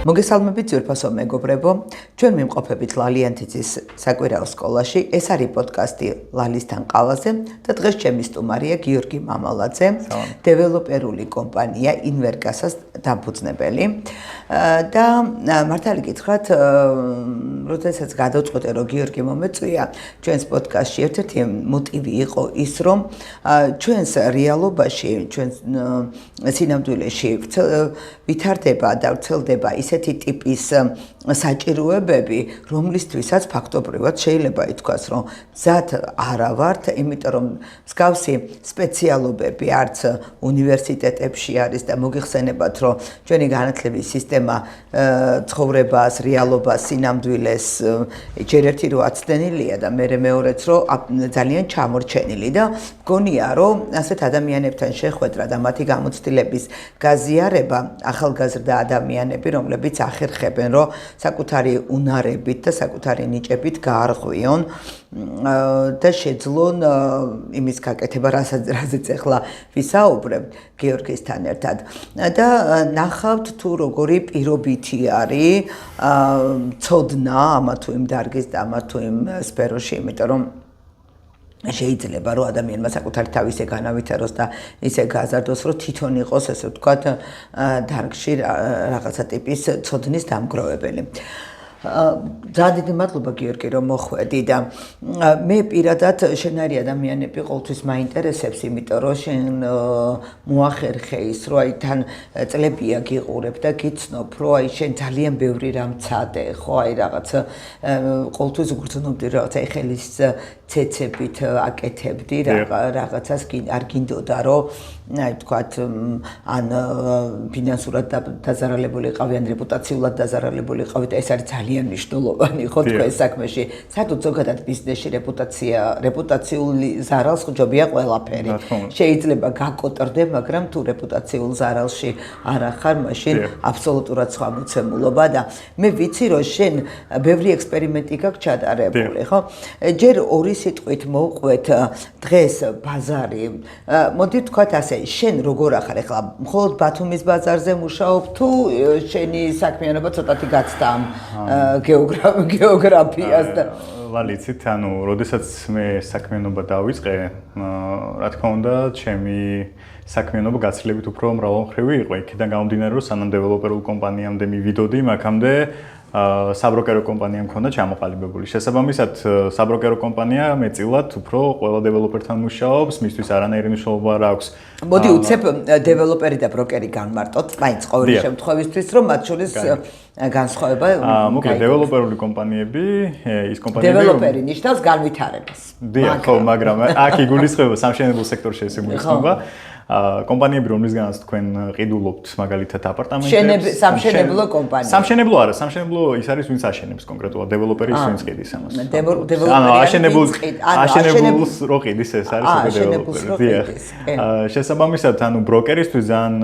მოგესალმებით ძვირფასო მეგობრებო, ჩვენ მიმყოფებით ლალიანთიძის საკვირაო სკოლაში. ეს არის პოდკასტი ლალისთან ყავაზე და დღეს ჩემი სტუმარია გიორგი მამალაძე, დეველოპერული კომპანია ინვერგასას დამფუძნებელი. და მართალი გითხრათ, როდესაც გადავწყვეტე, რომ გიორგი მომეწვია ჩვენს პოდკასტში, ერთ-ერთი მოტივი იყო ის, რომ ჩვენს რეალობაში, ჩვენს სინამდვილეში ვითარდება და ვრცელდება ისეთი ტიპის საჭიროებები, რომლისთვისაც ფაქტობრივად შეიძლება ითქვას, რომ მზად არა ვართ, იმიტომ რომ მსგავსი სპეციალობები არც უნივერსიტეტებში არის და მოგიხსენებათ, რომ ჩვენი განათლების სისტემა ცხოვრებას, რეალობას, სინამდვილეს ჯერ ერთი რო აცდენილია და მეორეც რო ძალიან ჩამორჩენილი და მგონია, რომ ასეთ ადამიანებთან შეხვედრა და მათი გამოცდილების გაზიარება ახალგაზრდა ადამიანები, რომლებიც ახერხებენ, რომ საკუთარი უნარებით და საკუთარი ნიჭებით გაარღვიონ და შეძლონ იმის გაკეთება, რაზეც ახლა ვისაუბრებ გიორგისთან ერთად. და ნახავთ თუ როგორი პირობითი არის ცოდნა ამა თუ იმ დარგის და ამა თუ იმ სფეროში, იმიტომ რომ შეიძლება რომ ადამიანმა საკუთარი თავი ისე განავითაროს და ისე გააზარდოს, რომ თვითონ იყოს ესე ვთქვათ დარგში რაღაცა ტიპის ცოდნის დამგროვებელი. ძალიან დიდი მადლობა გიორგი, რომ მოხვედი და მე პირადად შენაირი ადამიანები ყოველთვის მაინტერესებს, იმიტომ რომ შენ მოახერხე ის, რომ აი თან წლებია გიყურებ და გიცნობ, რომ აი შენ ძალიან ბევრი რამ ცადე, ხო, აი რაღაც ყოველთვის უგრძნობდი რაღაცა ხელის ცეცებით აკეთებდი რაღაცას არ გინდოდა, რომ აი ვთქვათ ან ფინანსურად დაზარალებული ყავი, ან რეპუტაციულად დაზარალებული ყავი და ეს არის ძალიან მნიშვნელოვანი ხო თქვენს საქმეში. საერთოდ ზოგადად ბიზნესში რეპუტაციული ზარალს ხჯობია ყველაფერი. შეიძლება გაკოტრდე, მაგრამ თუ რეპუტაციულ ზარალში არ ახარ, მაშინ აბსოლუტურად სხვა მოცემულობა და მე ვიცი, რომ შენ ბევრი ექსპერიმენტი გაქვს ჩატარებული, ხო? ჯერ ორი სიტყვით მოვყვეთ დღეს ბაზარი. მოდი ვთქვათ ასე, შენ როგორ ახარ ახლა? მხოლოდ ბათუმის ბაზარზე მუშაობ თუ შენი საქმიანობა ცოტათი გაცდა ამ გეოგრაფიას და ვალიცით, ანუ როდესაც მე საქმიანობა დავიწყე, რა თქმა უნდა, ჩემი საქმიანობა გაცილებით უფრო მრავალმხრივი იყო. იქიდან გამომდინარე, რომ სანამ დეველოპერულ კომპანიამდე მივიდოდი, მაგამდე საბროკერო კომპანია მქონდა ჩამოყალიბებული. შესაბამისად, საბროკერო კომპანია მეტწილად უფრო ყველა დეველოპერთან მუშაობს, მისთვის არანაირი მნიშვნელობა არ აქვს. მოდი უცებ დეველოპერი და ბროკერი განმარტოთ, მაინც ყოველი შემთხვევისთვის, რომ მათ შორის განსხვავება მოკლედ დეველოპერული კომპანიები, ის კომპანიები დეველოპერი ნიშნავს განვითარებას. დიახ, ხო, მაგრამ აქ იგულისხმება სამშენებლო სექტორში ეს იგულისხმება. კომპანიები, რომლისგანაც თქვენ ყიდულობთ მაგალითად აპარტამენტებს. სამშენებლო კომპანია. სამშენებლო არა, სამშენებლო ის არის, ვინც აშენებს კონკრეტულად, დეველოპერი ის ვინც ყიდის ამას. დეველოპერი ანუ აშენებულს რო ყიდის ეს არის დეველოპერი. დიახ. შესაბამისად, ანუ ბროკერისთვის ძალიან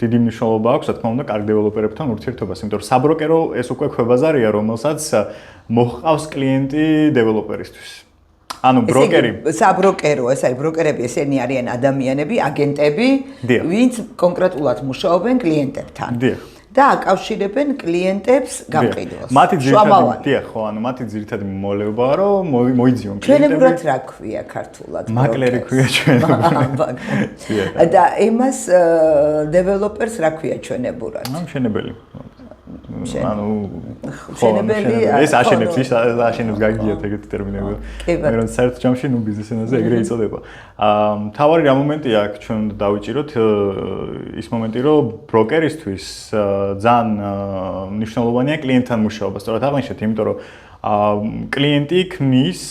დიდი მნიშვნელობა აქვს, რა თქმა უნდა, კარგ დეველოპერებთან ურთიერთობას, იმიტომ რომ საბროკერო ეს უკვე ქვებაზარია, რომელსაც მოჰყავს კლიენტი დეველოპერისთვის. ანუ ბროკერი საბროკერო, ეს არის ბროკერები, ესენი არიან ადამიანები, აგენტები, ვინც კონკრეტულად მუშაობენ კლიენტებთან. დიახ. და აკავშირებენ კლიენტებს გამყიდველს. მათი ძირითადი, დიახ, ხო, ანუ მათი ძირითადი მომავლეობაა, რომ მოიძიონ კლიენტები. ჩვენებურად რა ქვია ქართულად? მაკლერი ქვია ჩვენებურად. და იმას დეველოპერს რა ქვია ჩვენებურად? მშენებელი. ანუ მშენებელი ეს აშენებს, ის აშენებს გაგიათ ეგეთი ტერმინები. მე რომ საერთოდ ჯამში ნუ ბიზნეს ენაზე ეგრე იწოდება. მთავარი რა მომენტია აქ ჩვენ უნდა დავიჭიროთ ის მომენტი, რომ ბროკერისთვის ძალიან მნიშვნელოვანია კლიენტთან მუშაობა. სწორად აღნიშნეთ, იმიტომ რომ კლიენტი ქმნის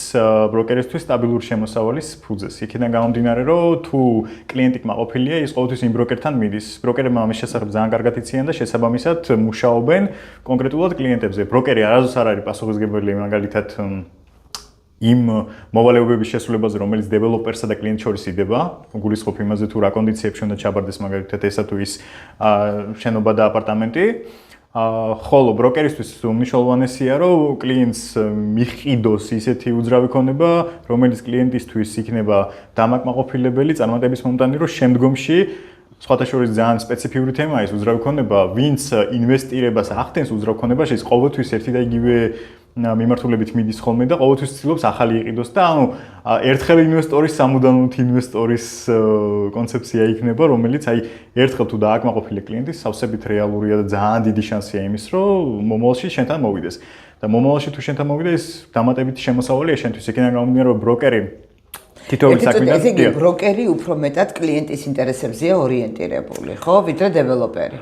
ბროკერისთვის სტაბილური შემოსავალის ფუძეს. იქიდან გამომდინარე, რომ თუ კლიენტი კმაყოფილია, ის ყოველთვის იმ ბროკერთან მიდის. ბროკერებმა ამის შესახებ ძალიან კარგად იციან და შესაბამისად მუშაობენ კონკრეტულად კლიენტებზე. ბროკერი არასდროს არ არის პასუხისმგებელი მაგალითად იმ მოვალეობების შესრულებაზე, რომელიც დეველოპერსა და კლიენტ შორის იდება, გულისხმობ იმაზე თუ რა კონდიციებში უნდა ჩაბარდეს მაგალითად ესა თუ ის შენობა და აპარტამენტი. ხოლო ბროკერისთვის უმნიშვნელოვანესია, რომ კლიენტს მიყიდოს ისეთი უძრავი ქონება, რომელიც კლიენტისთვის იქნება დამაკმაყოფილებელი, წარმატების მომტანი, რომ შემდგომში სხვათა შორის ძალიან სპეციფიური თემაა ის უძრავი ქონება, ვინც ინვესტირებას ახდენს უძრავ ქონებაში, ის ყოველთვის ერთი და იგივე მიმართულებით მიდის ხოლმე და ყოველთვის ცდილობს ახალი იყიდოს და ანუ ერთხელ ინვესტორის სამუდამოდ ინვესტორის კონცეფცია იქნება, რომელიც აი ერთხელ თუ დააკმაყოფილე კლიენტის, სავსებით რეალურია და ძალიან დიდი შანსია იმის, რომ მომავალში შენთან მოვიდეს. და მომავალში თუ შენთან მოვიდა, ის დამატებითი შემოსავალია შენთვის, იქიდან გამომდინარე, რომ ბროკერი თითოეული საქმიდან ესე იგი ბროკერი უფრო მეტად კლიენტის ინტერესებზეა ორიენტირებული, ხო, ვიდრე დეველოპერი.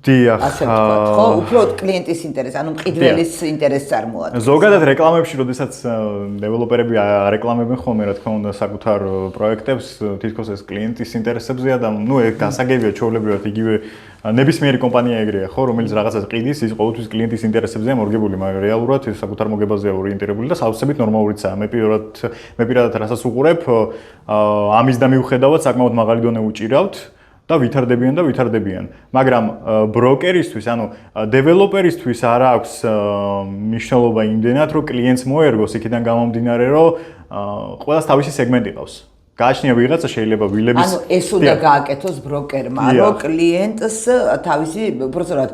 დიახ. ასე ვთქვათ, ხო, უფრო კლიენტის ინტერესი, ანუ მყიდველის ინტერესს წარმოადგენს. ზოგადად რეკლამებში, როდესაც დეველოპერები არეკლამებენ ხოლმე, რა თქმა უნდა, საკუთარ პროექტებს, თითქოს ეს კლიენტის ინტერესებზეა და ნუ ეს გასაგებია ჩვეულებრივად იგივე ნებისმიერი კომპანია ეგრეა, ხო, რომელიც რაღაცას ყიდის, ის ყოველთვის კლიენტის ინტერესებზეა მორგებული, მაგრამ რეალურად ის საკუთარ მოგებაზეა ორიენტირებული და სავსებით ნორმალურიცაა. მე პირადად რასაც უყურებ, ამის და მიუხედავად საკმაოდ მაღალი დონე უჭირავთ და ვითარდებიან. მაგრამ ბროკერისთვის, ანუ დეველოპერისთვის არ აქვს მნიშვნელობა იმდენად, რომ კლიენტს მოერგოს იქიდან გამომდინარე, რომ ყველას თავისი სეგმენტი ყავს. გააჩნია ვიღაცა შეიძლება ვილების ანუ ეს უნდა გააკეთოს ბროკერმა, რომ კლიენტს თავისი, უბრალოდ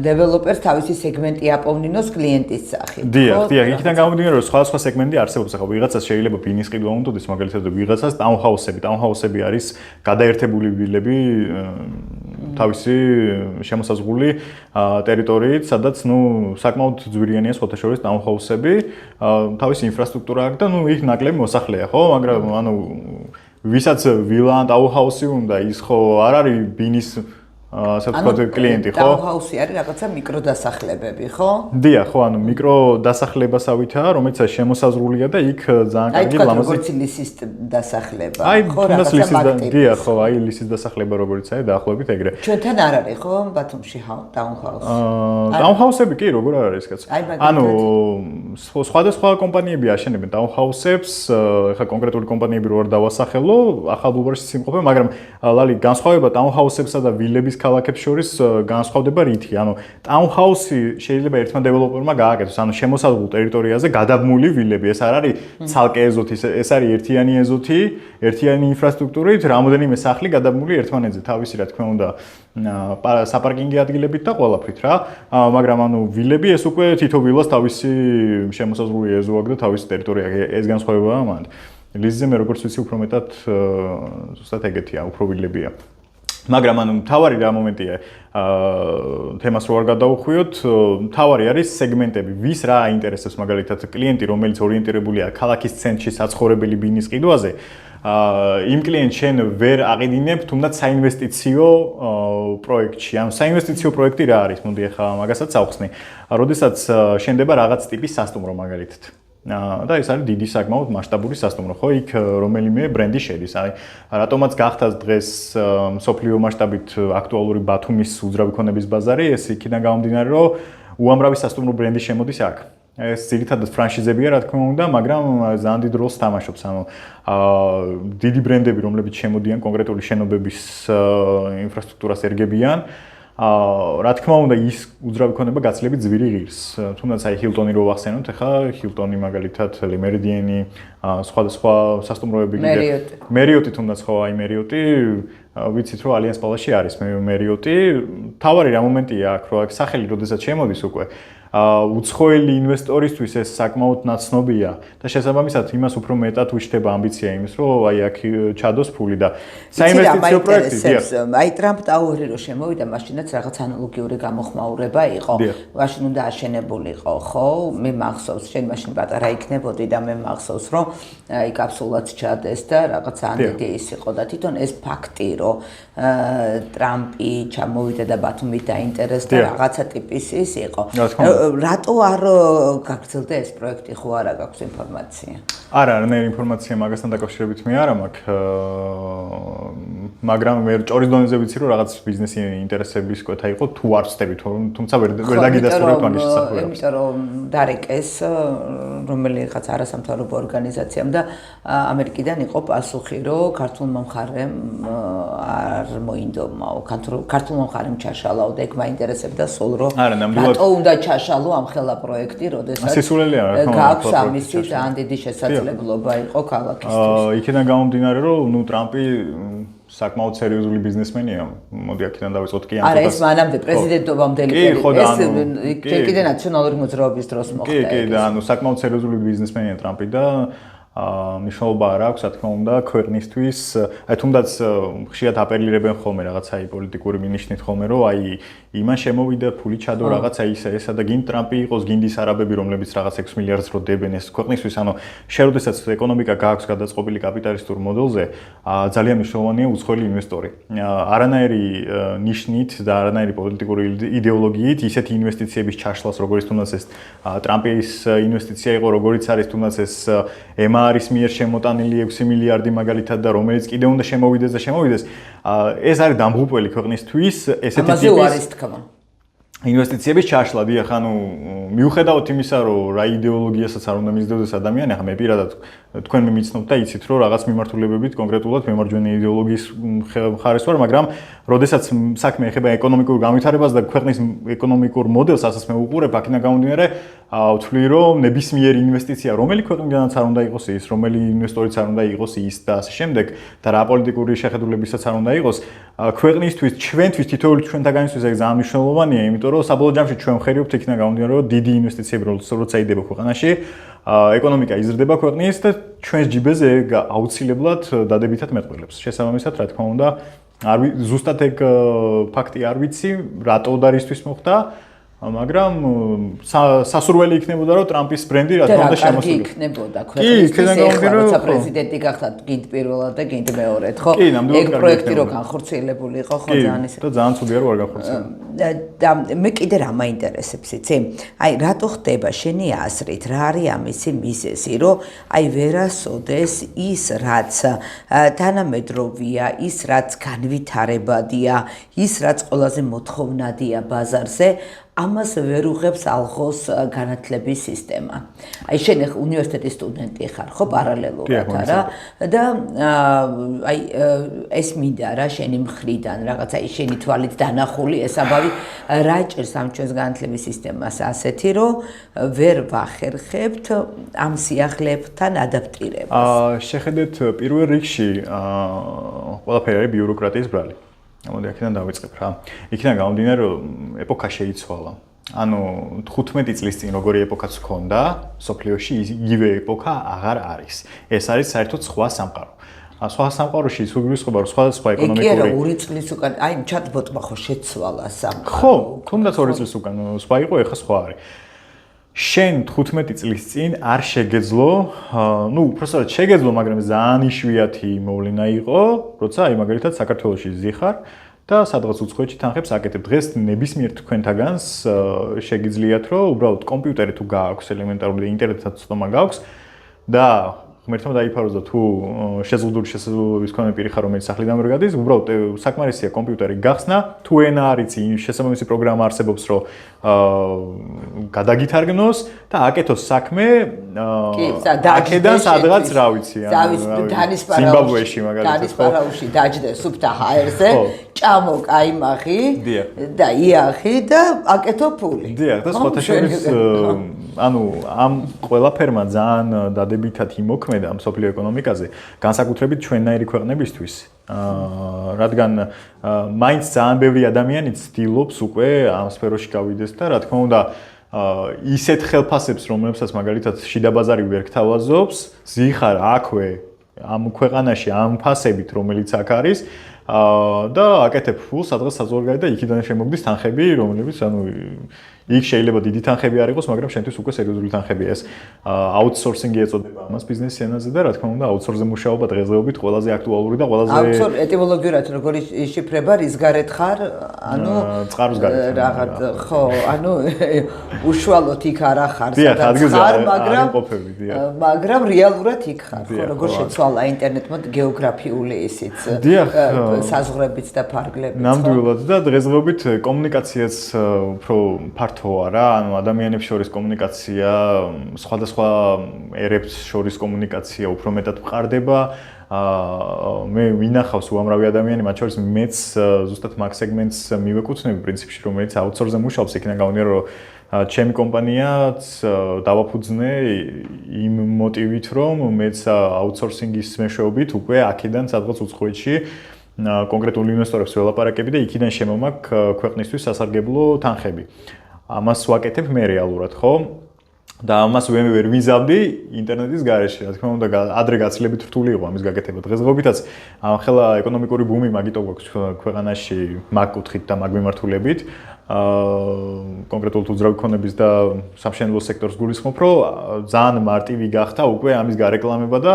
დეველოპერს თავისი სეგმენტი აპოვნინოს კლიენტის სახით. დიახ, იქიდან გამომდინარე, რომ სხვადასხვა სეგმენტი არსებობს. ახლა ვიღაცას შეიძლება ბინის ყიდვა უნდოდეს, მაგალითად ვიღაცას ტაუნჰაუსები არის გადაერთებული ვილები თავისი შემოსაზღვრული ტერიტორიით, სადაც ნუ საკმაოდ ძვირიანია სხვათა შორის ტაუნჰაუსები, თავისი ინფრასტრუქტურა აქვს და ნუ იქ ნაკლები მოსახლეა, ხო, მაგრამ ანუ ვისაც ვილა ან ტაუნჰაუსი უნდა, ის ხო არ არის ბინის ასე ვთქვათ კლიენტი, ხო? ტაუნჰაუსი არის რაღაცა მიკროდასახლებები, ხო? დიახ, ხო, ანუ მიკროდასახლებასავითაა, რომელიც შემოსაზღვრულია და იქ ძალიან კარგი ლამაზი. აი, როგორც ლისის დასახლება, ხო, რაღაცა დიახ, ხო, აი ლისის დასახლება როგორც არის დაახლოებით ეგრე. ჩვენთან არ არის, ხო, ბათუმში ტაუნჰაუსი? ტაუნჰაუსები კი, როგორ არ არის, კაც. ანუ სხვადასხვა კომპანიები აშენებენ ტაუნჰაუსებს, ეხლა კონკრეტული კომპანიები რო არ დავასახელო, ახალ ბულვარში სიმყოფე, მაგრამ ლალი განსხვავება ტაუნჰაუსებსა და ვილების ქალაქებს შორის განსხვავდება რითი? ანუ ტაუნჰაუსი შეიძლება ერთმა დეველოპერმა გააკეთოს, ანუ შემოსაზღვრულ ტერიტორიაზე გადაბმული ვილები, ეს არ არის ცალკე ეზოთი, ეს არის ერთიანი ეზოთი, ერთიანი ინფრასტრუქტურით, რამოდენიმე სახლი გადაბმული ერთმანეთზე, თავისი რა თქმა უნდა, საპარკინგი ადგილებით და ყველაფრით რა. მაგრამ ანუ ვილები ეს უკვე თითო ვილას თავისი შემოსაზღვრული ეზო აქვს და თავისი ტერიტორია აქვს, ეს განსხვავებაა მანდ. ლიზზე მე როგორც ვიცი, უფრო მეტად ზუსტად ეგეთია, უფრო ვილებია. მაგრამ ანუ მთავარი რა მომენტია, თემას რო არ გადავუხვიოთ, მთავარი არის სეგმენტები, ვის რა აინტერესებს, მაგალითად კლიენტი, რომელიც ორიენტირებულია ქალაქის ცენტრში საცხოვრებელი ბინის ყიდვაზე, იმ კლიენტს შენ ვერ აყიდინებ, თუნდაც საინვესტიციო პროექტში. ანუ საინვესტიციო პროექტი რა არის? მოდი ახლა მაგასაც ავხსნი. როდესაც შენდება რაღაც ტიპის სასტუმრო მაგალითად. და ეს არის დიდი საკმაოდ მასშტაბური სასტუმრო, ხო? იქ რომელიმე ბრენდი შედის. აი, რატომაც გახდა დღეს მსოფლიო მასშტაბით აქტუალური ბათუმის უძრავი ქონების ბაზარი, ეს იქიდან გამომდინარე, რომ უამრავი სასტუმრო ბრენდი შემოდის აქ. ეს ძირითადად ფრანშიზებია, რა თქმა უნდა, მაგრამ ძალიან დიდ როლს თამაშობს. ანუ დიდი ბრენდები, რომლებიც შემოდიან კონკრეტული შენობების ინფრასტრუქტურას ერგებიან, რა თქმა უნდა ის უძრავი ქონება გაცილებით ძვირი ღირს. თუნდაც აი ჰილტონი რო ვახსენოთ, ახლა ჰილტონი მაგალითად მერიდინი, სხვადასხვა სასტუმროები კიდე. მერიოტი თუნდაც ხო, აი მერიოტი, ვიცით რომ ალიანს პალასში არის მერიოტი. თავარი რა მომენტია აქ, რომ აქ სახელი როდესაც შემოდის უკვე უცხოელი ინვესტორისთვის ეს საკმაოდ ნაცნობია და შესაბამისად იმას უფრო მეტად უშტება ამბიცია იმის, რომ აი აქ ჩადოს ფული და საინვესტიციო პროექტი. აი ტრამპ ტაუერი რო შემოვიდა, მაშინაც რაღაც ანალოგიური გამოხმაურება იყო. მაშინ უნდა აშენებულიყო, ხო? მე მახსოვს, შენ მაშინ პატარა იქნებოდი და მე მახსოვს, რომ აი კაფსულაც ჩადეს და რაღაც ანდედი ის იყო და თვითონ ეს ფაქტი, რომ ტრამპი ჩამოვიდა და ბათუმით დაინტერესდა რაღაცა ტიპის ის იყო. რატო არ გაგრძელდა ეს პროექტი, ხო არა გაქვს ინფორმაცია? არა, არანაირი ინფორმაცია მაგასთან დაკავშირებით მე არ მაქვს, მაგრამ მე ჭორის დონეზე ვიცი რომ რაღაც ბიზნესი ინტერესების კვეთა იყო, თუ არ ვწდები, თუმცა ვერ დაგიდასტურებ მაგის შესახებ. იმიტომ რომ დარეკეს რომელიღაც არასამთავრობო ორგანიზაციამ და ამერიკიდან იყო პასუხი, რომ ქართულმა მხარემ არ მოინდომაო, ქართულმა მხარემ ჩაშალაო და ეგ მაინტერესებდა სულ რომ რატო უნდა ჩაშალო ამ ხელა პროექტი, როდესაც გაქვს ამისი ძალიან დიდი შესაძლებლობა იყო ქალაქისთვის. იქიდან გამომდინარე, რომ ნუ ტრამპი საკმაოდ სერიოზული ბიზნესმენია. მოდი აქედან დავიწყოთ კი არა ეს მანამდე პრეზიდენტობამდელი პერიოდი. ეს კიდე ნაციონალური მოძრაობის დროს მოხდა. კი, და ანუ საკმაოდ სერიოზული ბიზნესმენია ტრამპი და მნიშვნელობა არ აქვს, რა თქმა უნდა, ქვეყნისთვის. აი თუნდაც ხშირად აპელირებენ ხოლმე რაღაცა პოლიტიკური მინიშნით ხოლმე, რომ აი იმან შემოვიდა ფული ჩადო რაღაცა ესა და გინდ ტრამპი იყოს, გინდ ის არაბები, რომლებიც რაღაც 6 მილიარდს რო დებენ ეს ქვეყნისთვის, ანუ შეროდესაც ეკონომიკა გააქვს გადაწყობილი კაპიტალისტურ მოდელზე, ძალიან მნიშვნელოვანია უცხოელი ინვესტორი. არანაირი ნიშნით და არანაირი პოლიტიკური იდეოლოგიით ისეთი ინვესტიციების ჩაშლას, როგორც თუნდაც ეს ტრამპის ინვესტიცია იყო, როგორც არის თუნდაც ეს არის მიერ შემოტანილი 6 მილიარდი მაგალითად და რომელიც კიდე უნდა შემოვიდეს და შემოვიდეს. ეს არის დამღუპველი ქვეყნისთვის ესეთი ტიპის ინვესტიციების ჩაშლა, დიახ, ანუ მიუხედავად იმისა, რომ რა იდეოლოგიასაც არ უნდა მისდევდეს ადამიანი, ახლა მე პირადად თქვენ მიმიცნობთ და იცით, რომ რაღაც მიმართულებებით კონკრეტულად მემარჯვენე იდეოლოგიის მხარეს ვარ, მაგრამ როდესაც საქმე ეხება ეკონომიკურ განვითარებას და ქვეყნის ეკონომიკურ მოდელს, ასაც მე უყურებ, აქედან გამომდინარე, ვთვლი, რომ ნებისმიერი ინვესტიცია, რომელი ქვეყნიდანაც არ უნდა იყოს ის, რომელი ინვესტორიც არ უნდა იყოს ის და ასე შემდეგ და რა პოლიტიკური შეხედულებისაც არ უნდა იყოს, ქვეყნისთვის, ჩვენთვის, თითოეული ჩვენთაგანისთვის ეს ძალიან მნიშვნელოვანია, იმიტომ რომ საბოლოო ჯამში ჩვენ ვხერიობთ იქიდან გამომდინარე, რომ დიდი ინვესტიციები როცა იდება ქვეყანაში, ეკონომიკა იზრდება ქვეყნის და ჩვენს ჯიბეზე აუცილებლად დადებითად მეტყველებს. შესაბამისად, რა თქმა უნდა, ზუსტად ეგ ფაქტი არ ვიცი, რატო და რისთვის მოხდა, მაგრამ სასურველი იქნებოდა, რომ ტრამპის ბრენდი რა თქმა უნდა შემოსული იქნებოდა ქვეყნისთვის, როცა პრეზიდენტი გახდა გინდ პირველად და გინდ მეორედ, ხო? ეგ პროექტი რო განხორციელებული იყო, ხო ძალიან ისე. და ძალიან ცუდია რომ არ განხორციელებული. და მე კიდე რა მაინტერესებს, იცი? აი რატო ხდება შენი აზრით, რა არის ამისი მიზეზი, რომ აი ვერასოდეს ის რაც თანამედროვეა, ის რაც განვითარებადია, ის რაც ყველაზე მოთხოვნადია ბაზარზე, ამას ვერ უღებს ალღოს განათლების სისტემა. აი შენ უნივერსიტეტის სტუდენტი ხარ, ხო, პარალელურად არა? და აი ეს მინდა რა შენი მხრიდან, რაღაცა შენი თვალით დანახული ესაბავი რა ჭირს ამ ჩვენს განათლების სისტემას ასეთი, რომ ვერ ვახერხებთ ამ სიახლეებთან ადაპტირებას. შეხედეთ პირველ რიგში ყველაფერი არის ბიუროკრატიის ბრალი. მოდი აქედან დავიწყებ რა. იქიდან გამომდინარე რომ ეპოქა შეიცვალა. ანუ 15 წლის წინ როგორი ეპოქაც ჰქონდა, სოფლიოში იგივე ეპოქა აღარ არის. ეს არის საერთოდ სხვა სამყარო. სხვა სამყაროში ის უგვირისხება რომ სხვა ეკონომიკური. კი არა, 2 წლის უკან, აი ჩატბოტმა ხო შეცვალა სამყარო. ხო, თუნდაც 2 წლის უკან სხვა იყო, ეხლა სხვა არის. შენ 15 წლის წინ არ შეგეძლო, ну, უბრალოდ შეგეძლო, მაგრამ ძალიან იშვიათი მოვლენა იყო, როცა აი მაგალითად საქართველოში ზიხარ და სადღაც უცხოეთში თანხებს აკეთებ. დღეს ნებისმიერ თქვენთაგანს შეგიძლიათ, რომ უბრალოდ კომპიუტერი თუ გააქვს, ელემენტარული ინტერნეტთან ცდომა გააქვს და ღმერთმა დაიფაროს და თუ შეზღუდული შესაძლებლობების მქონე პირი ხარ, რომელიც სახლიდან ვერ გადის, უბრალოდ საკმარისია კომპიუტერი გახსნა, თუ ენა არ იცი, შესაბამისი პროგრამა არსებობს, რომ გადაგითარგმნოს და აკეთოს საქმე აქედან სადღაც რა ვიცი, ზიმბაბვეში მაგალითად, დანისპარაუში დაჯდე სუფთა ჰაერზე, ჭამო კაიმახი და იახი და აკეთო ფული. დიახ, და სხვათა შორის ანუ ამ ყველაფერმა ძალიან დადებითად იმოქმედა ამ სოფლიო ეკონომიკაზე, განსაკუთრებით ჩვენნაირი ქვეყნებისთვის. რადგან მაინც ძალიან ბევრი ადამიანი ცდილობს უკვე ამ სფეროში გავიდეს და რა თქმა უნდა ისეთ ხელფასებს, რომლებსაც მაგალითად შიდა ბაზარი ვერ გთავაზობს, ზიხარ აქვე ამ ქვეყანაში ამ ფასებით, რომელიც აქ არის და აკეთებ ფულს სადღაც საზღვარგარეთ და იქიდან შემოგდის თანხები, რომლებიც ანუ იქ შეიძლება დიდი თანხები არ იყოს, მაგრამ შენთვის უკვე სერიოზული თანხებია ეს. აუთსორსინგი ეწოდება ამას ბიზნეს ენაზე და რა თქმა უნდა, აუთსორსზე მუშაობა დღესდღეობით ყველაზე აქტუალური და ყველაზე აუთსორ ეტიმოლოგიურად როგორი შიფრება, რის გარეთ ხარ? ანუ წყაროს გარეთ. რაღაც ხო, ანუ უშუალოდ იქ არ ახარ, სადაც ხარ, მაგრამ რეალურად იქ ხარ, ხო, როგორ შეცვალა ინტერნეტმა გეოგრაფიული ისიც საზღვრებიც და ფარგლებიც. ნამდვილად და დღესდღეობით კომუნიკაციაც უფრო ფართოა რა, ანუ ადამიანებს შორის კომუნიკაცია, სხვადასხვა ერებს შორის კომუნიკაცია უფრო მეტად მყარდება. მე ვინახავს უამრავი ადამიანი, მათ შორის მეც ზუსტად მაგ სეგმენტს მივეკუთვნები პრინციპში, რომელიც აუთსორსზე მუშაობს, იქიდან გამომდინარე, რომ ჩემი კომპანიაც დავაფუძნე იმ მოტივით, რომ მეც აუთსორსინგის მეშვეობით უკვე აქედან სადღაც უცხოეთში კონკრეტულ ინვესტორებს ველაპარაკები და იქიდან შემომაქვს ქვეყნისთვის სასარგებლო თანხები. ამას ვაკეთებ მე რეალურად, ხო? და ამას ვერ ვიზავდი ინტერნეტის გარეშე. რა თქმა უნდა, ადრე გაცილებით რთული იყო ამის გაკეთება. დღესდღეობითაც ახლა ეკონომიკური ბუმი მაგიტო გვაქვს ქვეყანაში მაგ კუთხით და მაგ მიმართულებით. კონკრეტულად უძრავი ქონების და სამშენებლო სექტორს გულისხმობ, რომ ძალიან მარტივი გახდა უკვე ამის გარეკლამება და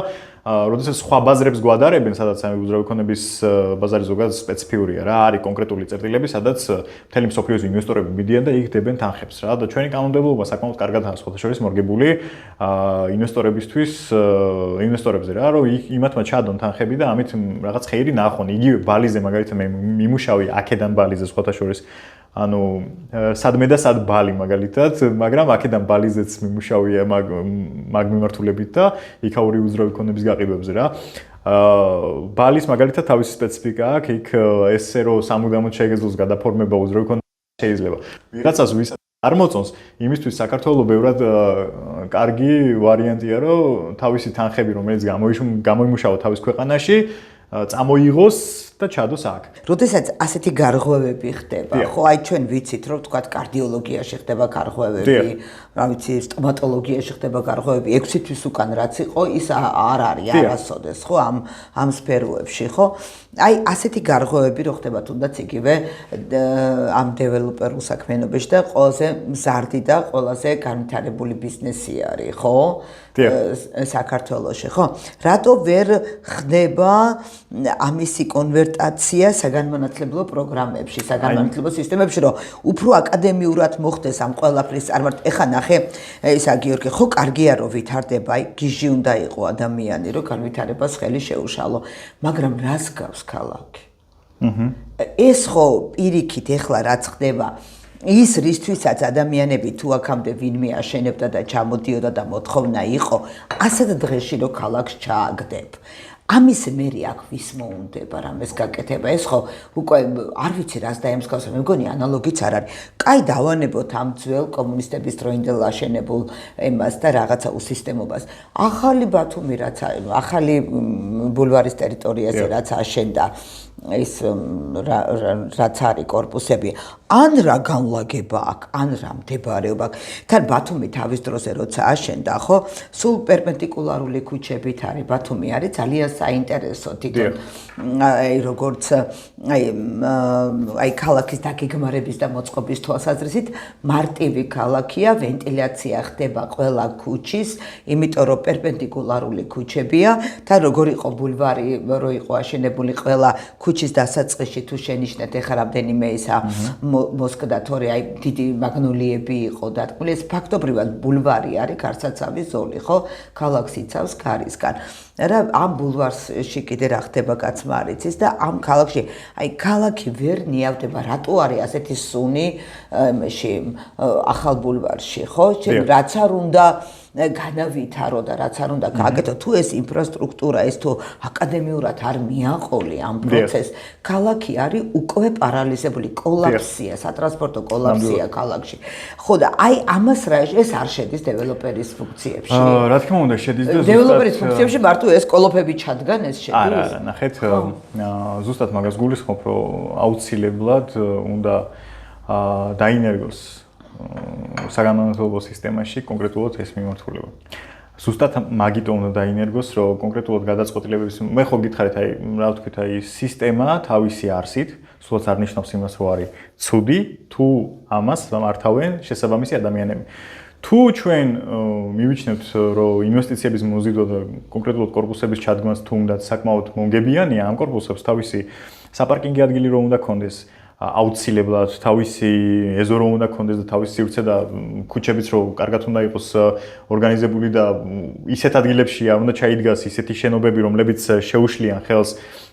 როდესაც სხვა ბაზრებს გვადარებენ, სადაც ამ უძრავი ქონების ბაზარი ზოგადად სპეციფიურია რა, არის კონკრეტული წერტილები, სადაც მთელი მსოფლიოს ინვესტორები მიდიან და იქ დებენ თანხებს რა და ჩვენი კანონმდებლობა საკმაოდ კარგადაა სხვადასხვა მორგებული ინვესტორებისთვის, ინვესტორებზე რა, რომ იმათმა ჩადონ თანხები და ამით რაღაც ხეირი ნახონ. იგივე ბალიზე მაგალითად მე მიმუშავე აქედან ბალიზე სხვადასხვა ანუ სადმე და სად ბალი მაგალითად, მაგრამ აქედან ბალიზეც მიმუშავია მაგ მიმართულებით და იქაური უძრავი ქონების გაყიდვებზე რა. ბალის მაგალითად თავისი სპეციფიკა აქვს, იქ ესე რომ სამუდამოდ შეეგეძლოს გადაფორმება უძრავი ქონების შეიძლება. ვიღაცას ვის არ მოწონს, იმისთვის საქართველოს ბევრად კარგი ვარიანტია, რომ თავისი თანხები, რომელიც გამოიმუშავა თავის ქვეყანაში, წამოიღოს და ჩადოს აქ. როდესაც ასეთი გარღვევები ხდება, ხო, აი ჩვენ ვიცით, რომ თქვა კარდიოლოგიაში ხდება გარღვევები, რა ვიცი, სტომატოლოგიაში ხდება გარღვევები, 6 თვის უკან რაც იყო, ის არ არის არასოდეს, ხო, ამ სფეროებში, ხო? აი ასეთი გარღვევები რო ხდება თუნდაც იგივე ამ დეველოპერულ საქმიანობაში და ყველაზე მზარდი და ყველაზე განვითარებული ბიზნესი არის, ხო? საქართველოში, ხო? რატო ვერ ხდება ამისი კონვერტაცია საგანმანათლებლო პროგრამებში, საგანმანათლებლო სისტემებში, რომ უფრო აკადემიურად მოხდეს ამ ყველაფრის წარმართება. ეხა ნახე, ისა გიორგი, ხო, კარგია რომ ვითარდება, აი გიჟი უნდა იყო ადამიანი, რომ განვითარებას ხელი შეუშალო, მაგრამ რას გავს ქალაქი? ეს ხო პირიქით ეხლა რაც ხდება ის რისთვისაც ადამიანები თუ აქამდე ვინმე აშენებდა და ჩამოდიოდა და მოთხოვნა იყო, ასეთ დღეში რომ ქალაქს ჩააგდებ. ამის მერი აქ ვის მოუნდება რამეს გაკეთება ეს ხო უკვე არ ვიცი რას დაემსგავსა მე მგონი ანალოგიც არ არის კაი დავანებოთ ამ ძველ კომუნისტების დროინდელ აშენებულ ემას და რაღაცა უსისტემობას ახალი ბათუმი რაც ახალი ბულვარის ტერიტორიაზე რაც აშენდა ეს რაც არის корпуსები ან რა განლაგება აქვს ან რა მდებარეობა თან ბათუმი თავის დროზე როცა აშენდა ხო სულ პერპენდიკულარული ქუჩებით არის ბათუმი არის ძალიან საინტერესო თვითონ აი როგორც აი ქალაქის დაგეგმარების და მოწყობის თვალსაზრისით მარტივი ქალაქია ვენტილაცია ხდება ყველა ქუჩის იმიტომ რომ პერპენდიკულარული ქუჩებია თან როგორ იყო ბულვარი რო იყო აშენებული ყველა ქუჩის დასაწყისში თუ შენიშნეთ ეხლა რამდენიმე ისა მოსკდა თორე აი დიდი მაგნოლიები იყო დადგმული ეს ფაქტობრივად ბულვარი არის გარსაცავი ზოლი ხო ქალაქს იცავს კარისგან რა ამ ბულვარში კიდე რა ხდება კაცმა არ იცის და ამ ქალაქში აი ქალაქი ვერ ნიავდება რატო არის ასეთი სუნი მეში ახალ ბულვარში ხო რაც არ უნდა განავითარო და რაც არ უნდა გააკეთო თუ ეს ინფრასტრუქტურა ეს თუ აკადემიურად არ მიაყოლი ამ პროცესს ქალაქი არის უკვე პარალიზებული კოლაფსია სატრანსპორტო კოლაფსია ქალაქში ხო და აი ამას რა ეს არ შედის დეველოპერის ფუნქციებში რა თქმა უნდა შედის და დეველოპერის ფუნქციებში მარტო ეს კოლოფები ჩადგან ეს შედის არა ნახეთ ზუსტად მაგას გულისხმობ რომ აუცილებლად უნდა დაინერგოს საგანმანათლებლო სისტემაში კონკრეტულად ეს მიმართულება. Ზუსტად მაგიტო უნდა დაინერგოს, რომ კონკრეტულად გადაწყვეტილებების მე ხო გითხარით აი რა ვთქვით აი სისტემა თავისი არსით, სულაც არ ნიშნავს იმას რომ არის ცუდი, თუ ამას მართავენ შესაბამისი ადამიანები. თუ ჩვენ მივიჩნევთ რომ ინვესტიციების მოზიდვა და კონკრეტულად корпуსების ჩადგმას თუნდაც საკმაოდ მონგებიანია ამ корпуსებს თავისი საპარკინგი ადგილი რომ უნდა კონდეს აუცილებლად თავისი ეზო რომ უნდა კონდეს და თავისი სივრცე და ქუჩებიც რომ კარგად უნდა იყოს ორგანიზებული და ისეთ ადგილებში არ უნდა ჩაიდგას ისეთი შენობები რომლებიც შეუშლიან ხელს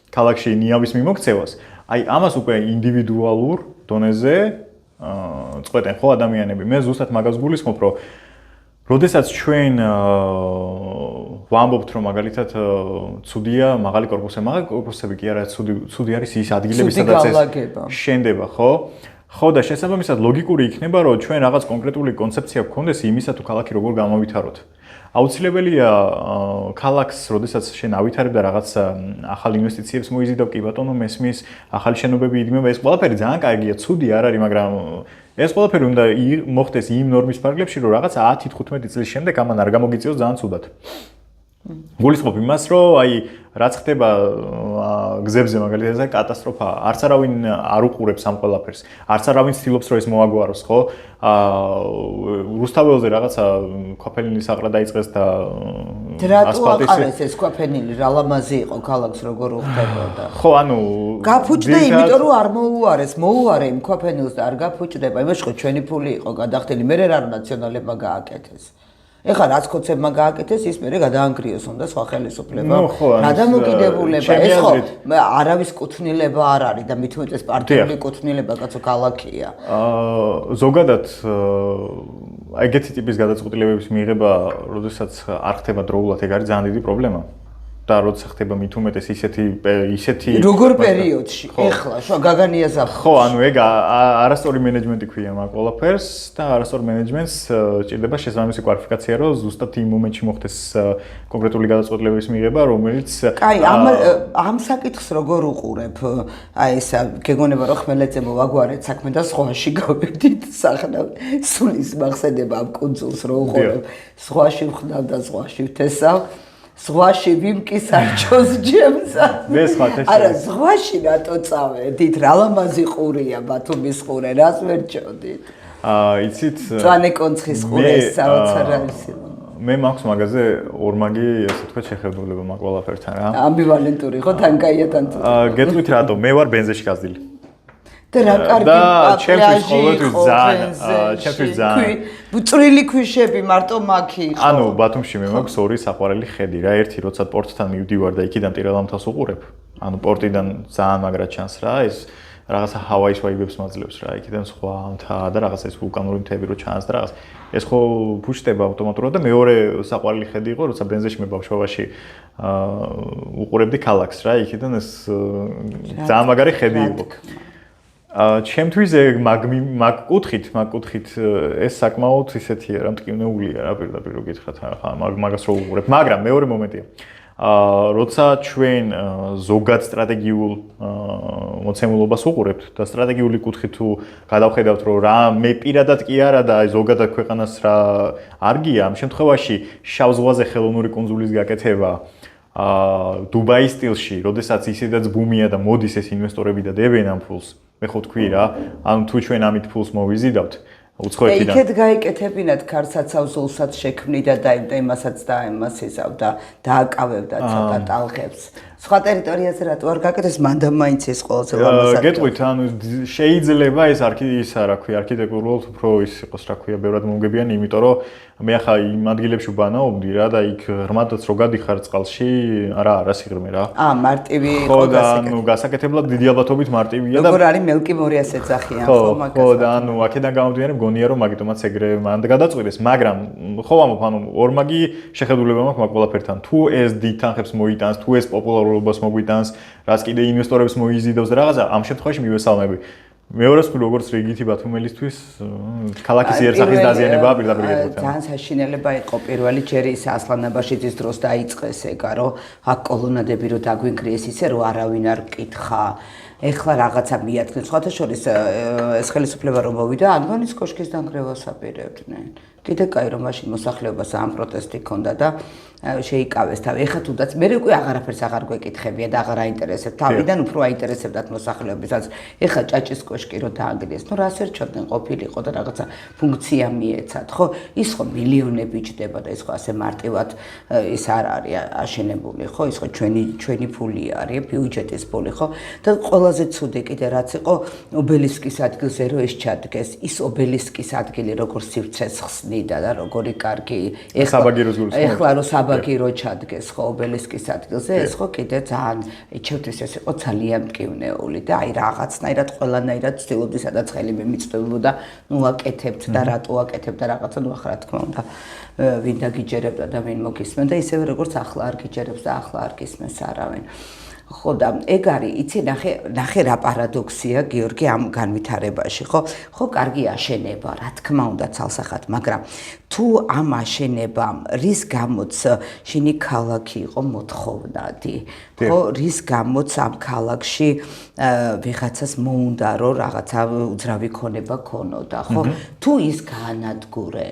ქალაქში ნიავის მიმოქცევას აი ამას უკვე ინდივიდუალურ დონეზე წყვეტენ ხო ადამიანები მე ზუსტად მაგას გულისხმობ რომ როდესაც ჩვენ ვამბობთ რომ მაგალითად ცუდია მაღალი корпуსები კი არა ცუდი არის ის ადგილები სადაც ეს შენდება ხო ხო და შესაბამისად ლოგიკური იქნება რომ ჩვენ რაღაც კონკრეტული კონცეფცია გვქონდეს იმისა თუ ქალაქი როგორ გამოვითაროთ აუცილებელია ქალაქს, როდესაც შენ ავითარებ და რაღაც ახალ ინვესტიციებს მოიზიდავ, კი ბატონო, მესმის, ახალი შენობები იდგმება, ეს ყველაფერი ძალიან კარგია, ცუდი არ არის, მაგრამ ეს ყველაფერი უნდა მოხდეს იმ ნორმის ფარგლებში, რომ რაღაც 10-15 წლის შემდეგ ამან არ გამოგიწიოს ძალიან ცუდად. გულისხმობ იმას, რომ აი რაც ხდება გზებზე მაგალითად ეს კატასტროფაა. არც არავინ არ უყურებს ამ ყველაფერს. არც არავინ ცდილობს რომ ეს მოაგვაროს, ხო? რუსთაველზე რაღაცა ქვაფენილის აყრა დაიწყეს და რატო აყარეს ეს ქვაფენილი? რა ლამაზი იყო ქალაქს როგორ უხდებოდა. ხო, ანუ გაფუჭდა იმიტომ რომ არ მოუარეს, მოუარე იმ ქვაფენილს და არ გაფუჭდება. იმაში ხო ჩვენი ფული იყო გადახდილი, მე რა ნაციონალებმა გააკეთეს. ეხლა რაც კოცებმა გააკეთეს, ის მერე გადაანგრიოს უნდა სხვა ხელისუფლება. რა დამოკიდებულება, ეს ხო არავის კუთვნილება არ არის და მით უმეტეს პარტიული კუთვნილება კაცო ქალაქია. ზოგადად ეგეთი ტიპის გადაწყვეტილებების მიღება, როდესაც არ ხდება დროულად, ეგ არის ძალიან დიდი პრობლემა. და როცა ხდება მით უმეტეს ისეთი როგორ პერიოდში ეხლა შო გაგანია ზაფხულში ხო ანუ ეგ არასწორი მენეჯმენტი ქვია მაგ ყველაფერს და არასწორ მენეჯმენტს ჭირდება შესაბამისი კვალიფიკაცია რომ ზუსტად იმ მომენტში მოხდეს კონკრეტული გადაწყვეტილებების მიღება რომელიც კაი ამ საკითხს როგორ უყურებ აი ეს გეგონება რომ ხმელეთზე მოვაგვარეთ საქმე და სხვაში გავედით სახნავ სულის მახსენდება ამ კუნძულს რო უყურებ სხვაში ვხდავ და სხვაში ვთესავ ზღვაში ვიმკის არჩოს ჯემსა. მე სხვა თესავ. არა, ზღვაში რატო წავედით? რა ლამაზი ყურია ბათუმის ყურე, რას ვერ ჭოდით? იცით? წვანე კონცხის ყურე საოცარ არის. მე მაქვს მაგაზე ორმაგი, ასე ვთქვათ, შეხედულება მაგ ყველაფერთან რა. ამბივალენტური ხო თან კაია თან. გეტყვით რატო? მე ვარ ბენზინში გაზრდილი. და რა კარგი პლაჟი ჩემთვის ძალიან წვრილი ქვიშები მარტო მაქი ხო ანუ ბათუმში მე მაქვს ორი საყვარელი ხედი რა ერთი როცა პორტთან მივდივარ და იქიდან ტირალამთას უყურებ ანუ პორტიდან ძალიან მაგრად ჩანს რა ეს რაღაცა ჰავაის ვაიბებს მაძლევს რა იქიდან სხვა მთა და რაღაც ეს ვულკანური მთები რო ჩანს და რაღაც ეს ხო ფუჭდება ავტომატურად და მეორე საყვარელი ხედი იყო როცა ბენზინში მე ბავშვობაში უყურებდი ქალაქს რა იქიდან ეს ძალიან მაგარი ხედი იყო ჩემთვის მაგ კუთხით ეს საკმაოდ ისეთია რა მტკივნეულია რა პირდაპირ რო გითხრათ ხა მაგას რო უყურებ მაგრამ მეორე მომენტია როცა ჩვენ ზოგად სტრატეგიულ მოცემულობას უყურებთ და სტრატეგიული კუთხით თუ გადავხედავთ რომ რა მე პირადად კი არა და აი ზოგადად ქვეყანას რა არ გია ამ შემთხვევაში შავ ზღვაზე ხელოვნური კუნძულის გაკეთება დუბაის სტილში, როდესაც ისედაც ბუმია და მოდის ეს ინვესტორები და დებენ ამ ფულს. მე ხო თქვი რა, ანუ თუ ჩვენ ამით ფულს მოვიზიდავთ, უცხოეთიდან. იქეთ გაიკეთებინათ ქარცაცავ-ზოლსაც შექმნიდა და იმასაც და იმას იზავ და დააკავებდა ცოტა ტალღებს. სხვა ტერიტორიაზე რატო არ გაკეთეს მანდა მაინც ეს ყველაზე ლამაზად. გეტყვით, ანუ შეიძლება ეს რა ქვია, არქიტექტურულად უფრო ის იყოს, რა ქვია, ბევრად მომგებიანი, იმიტომ რომ მე ახლა იმ ადგილებში ვბანაობდი რა და იქ ღრმადაც რო გადიხარ წყალში, არა სიღრმე რა. მარტივი ხო და ანუ გასაკეთებლად დიდი ალბათობით მარტივია და როგორ არის მელკი მორიას ეძახიან ხო მაგას. ხო და ანუ აქედან გამომდინარე მგონია რომ მაგიტომაც ეგრე მანდ გადაწყვეტეს, მაგრამ ხო ამბობ, ანუ ორმაგი შეხედულება მაქვს მაგ ყველაფერთან. თუ ეს დიდ თანხებს მოიტანს, თუ ეს პოპულარობას მოგვიტანს, რაც კიდე ინვესტორებს მოიზიდავს და რაღაცა, ამ შემთხვევაში მივესალმები. მეორეს თუ როგორც რიგითი ბათუმელისთვის ქალაქის იერსახის დაზიანება პირდაპირ გეტყვით. ძალიან საშინელება იყო პირველი ჯერი ის ასლანაბაშიძის დროს დაიწყეს ეგა რომ აქ კოლონადები რო დაგვინგრიეს ისე რომ არავინ არ მკითხა. ეხლა რაღაცა მიადგეს. სხვათა შორის ეს ხელისუფლება რომ მოვიდა, ანგონის კოშკის დანგრევას აპირებდნენ. კიდე კაი რომ მაშინ მოსახლეობას ამ პროტესტი ჰქონდა და შეიკავეს თავი. ეხლა თუნდაც მე უკვე აღარაფერს აღარ გვეკითხებია და აღარ აინტერესებთ. თავიდან უფრო აინტერესებდათ მოსახლეობასაც. ეხლა ჭაჭის კოშკი რო დაანგრიეს, ნუ რას ერჩოდნენ ყოფილიყო და რაღაცა ფუნქცია მიეცათ, ხო? ის ხო მილიონები ჯდება და ის ხო ასე მარტივად ის არ არის აშენებული, ხო? ის ხო ჩვენი ფული არის, ბიუჯეტის ფული, ხო? და ყველაზე ცუდი კიდე რაც იყო ობელისკის ადგილზე რო ეს ჩადგეს, ის ობელისკის ადგილი როგორ სივრცეს ხსნიდა და როგორი კარგი ეხლა რო საბაგირო ჩადგეს ხო ობელისკის ადგილზე ეს ხო კიდე ძალიან ჩემთვის ეს იყო ძალიან მტკივნეული და აი რაღაცნაირად ყველანაირად ვცდილობდი სადაც ხელი მიმიწვევდა ნუ აკეთებთ და რატო აკეთებთ და რაღაცა ნუ ახლა რა თქმა უნდა ვინ დაგიჯერებდა და ვინ მოგისმენდა ისევე როგორც ახლა არ გიჯერებს და ახლა არ გისმენს არავინ ხო და ეგ არის, იცი ნახე რა პარადოქსია გიორგი ამ განვითარებაში, ხო კარგი აშენება, რა თქმა უნდა ცალსახად, მაგრამ თუ ამ აშენებამ რის გამოც შენი ქალაქი იყო მოთხოვნადი, ხო, რის გამოც ამ ქალაქში ვიღაცას მოუნდა რომ რაღაცა უძრავი ქონება ქონოდა, ხო? თუ ის გაანადგურე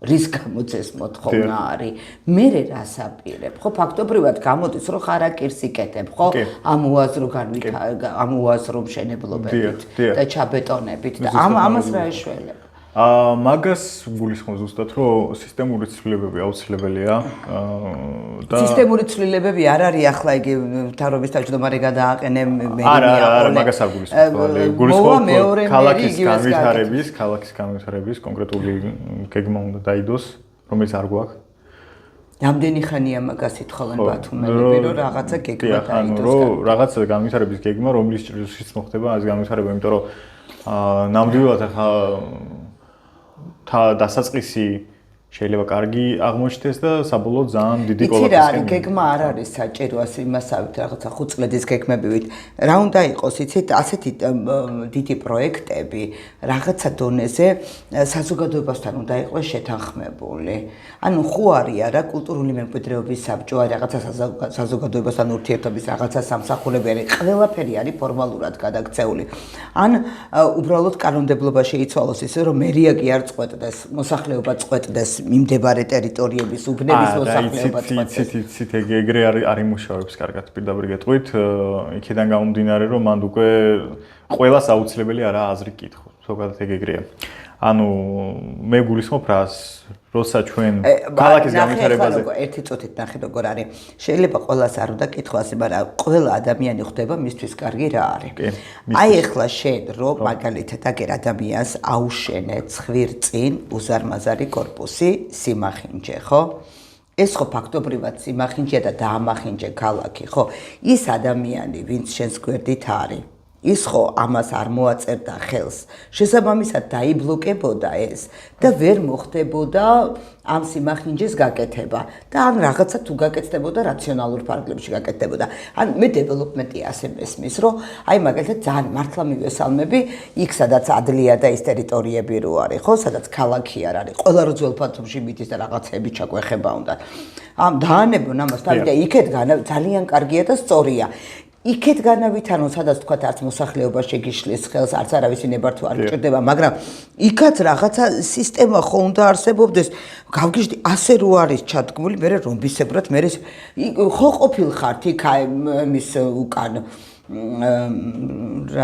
რის გამოც ეს მოთხოვნა არის, მე რას აპირებ? ხო, ფაქტობრივად გამოდის, რომ ხარაკირს იკეთებ, ხო? ამ უაზრო მშენებლობებით და ჩაბეტონებით და ამას რა ეშველებ? მაგას გულისხმობს ზუსტად, რომ სისტემური ცვლილებები აუცილებელია და სისტემური ცვლილებები არ არის ახლა იგი მთავრობის თავმჯდომარე გადააყენე არა, მაგას არ გულისხმობს ქალაქის განვითარების კონკრეტული გეგმა უნდა დაიდოს, რომელიც არ გვაქვს. რამდენი ხანია მაგას ითხოვენ ბათუმელები, რომ რაღაცა გეგმა დაიდოს? რომ რაღაცა განვითარების გეგმა, რომლის ჭრილშიც მოხდება ეს განვითარება, იმიტომ რომ ნამდვილად ახლა დასაწყისი შეიძლება კარგი აღმოჩნდეს და საბოლოოდ ძალიან დიდი კოლაპსი. გეგმა არ არის საჭირო ასე იმასავით რაღაცა 5 წლედის გეგმებივით. რა უნდა იყოს, იცით, ასეთი დიდი პროექტები რაღაცა დონეზე საზოგადოებასთან უნდა იყოს შეთანხმებული. ანუ ხო არის არა კულტურული მემკვიდრეობის საბჭო, არის რაღაცა საზოგადოებასთან ურთიერთობის რაღაცა სამსახურები არის, ყველაფერი არის ფორმალურად გადაქცეული. ან უბრალოდ კანონმდებლობაში იცვალოს ისე რომ მერია კი არ წყვეტდეს, მოსახლეობა წყვეტდეს მიმდებარე ტერიტორიების უბნების მოსახლეობა წყვეტდეს. იცით, ეგრე არ იმუშავებს კარგად, პირდაპირ გეტყვით, იქიდან გამომდინარე, რომ მანდ უკვე ყველას აუცილებელი არა აზრი კითხო, ზოგადად ეგრეა. ანუ მე გულისხმობ რას, როცა ჩვენ ქალაქის განვითარებაზე ერთი წუთით ნახე როგორ არის. შეიძლება ყველას არ უნდა კითხოს, მაგრამ ყველა ადამიანი ხვდება მისთვის კარგი რა არის. აი ეხლა შენ რომ მაგალითად აგერ ადამიანს აუშენე ცხვირწინ უზარმაზარი корпуსი სიმახინჯე, ხო? ეს ხო ფაქტობრივად სიმახინჯეა და დაამახინჯე ქალაქი, ხო? ის ადამიანი, ვინც შენს გვერდით არის ის ხო ამას არ მოაწერდა ხელს. შესაბამისად დაიბლოკებოდა ეს და ვერ მოხდებოდა ამ სიმახინჯეს გაკეთება და ან რაღაცა თუ გაკეთდებოდა რაციონალურ ფარგლებში გაკეთდებოდა. ან მე დეველოპმენტი ასე მესმის, რომ აი მაგალითად ძალიან მართლა მივესალმები იქ სადაც ადლია და ის ტერიტორიები რო არის, ხო, სადაც ქალაქი არ არის. ყველა რო ძველ ფართობში მიდის და რაღაცები ჩაგვეხება უნდა. ამ დაანებონ ამას თავი და იქეთ ძალიან კარგია და სწორია. იქეთ განავითარონ, სადაც თქვა არც მოსახლეობა შეგიშლის ხელს, არც არავის ნებართვა არ ჭირდება, მაგრამ იქაც რაღაცა სისტემა ხო უნდა არსებობდეს. გავგიჟდი, ასე რო არის ჩადგმული, მე რომბისებრად, მე ხო ყოფილხართ იქ მის უკან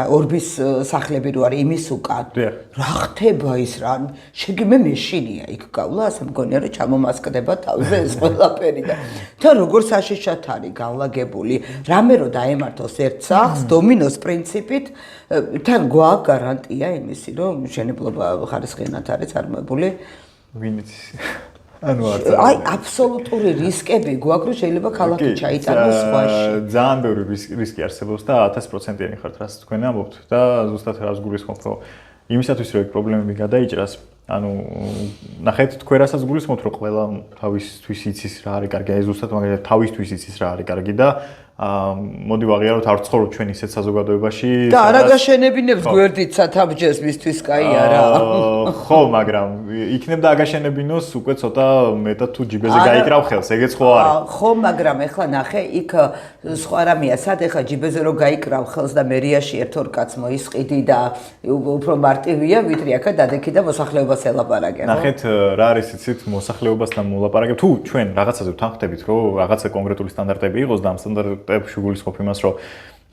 ორბის სახლები რო არის იმის უკან. რა ხდება ის რა? მე მეშინია იქ გავლა, ასე მგონია რომ ჩამომასკდება თავზე ეს ყველაფერი და თან როგორ საშიშად არის განლაგებული. რამე რო დაემართოს ერთ სახლს დომინოს პრინციპით, თან გვაქვს გარანტია იმისი, რომ მშენებლობა ხარისხიანად არის წარმოებული. ვინც აი აბსოლუტური რისკები გვაქვს, რომ შეიძლება ქალაქი ჩაიტანოს ზღვაში. ძალიან ბევრი რისკი არსებობს და 1000%-იანი ხართ, რაც თქვენ ამბობთ და ზუსტად რას გულისხმობთ, რომ იმისათვის რომ პრობლემები გადაიჭრას, ანუ ნახეთ თქვენ რასაც გულისხმობთ, რომ ყველა თავისთვის იცის რა არის კარგი, აი ზუსტად მაგალითად თავისთვის იცის რა არის კარგი და მოდი ვაღიაროთ არ ვცხოვრობ ჩვენ ისეთ საზოგადოებაში და არა გაშენებინებს გვერდით სათავჯეს მისთვის კაი არა ხო მაგრამ იქნებ და აგაშენებინოს უკვე ცოტა მეტად თუ ჯიბეზე გაიკრავ ხელს ეგეც ხო არის ხო მაგრამ ეხლა ნახე იქ სხვა რამეა სად ეხლა ჯიბეზე რო გაიკრავ ხელს და მერიაში ერთ-ორ კაცს მოისყიდი და უფრო მარტივია ვიდრე აქა დადექი და მოსახლეობას ელაპარაკე ხო ნახეთ რა არის იცით მოსახლეობასთან მოლაპარაკებ თუ ჩვენ რაღაცაზე ვთანხმდებით რომ რაღაცა კონკრეტული სტანდარტები იყოს და ამ სტანდარტებში გულისხმობ იმას რომ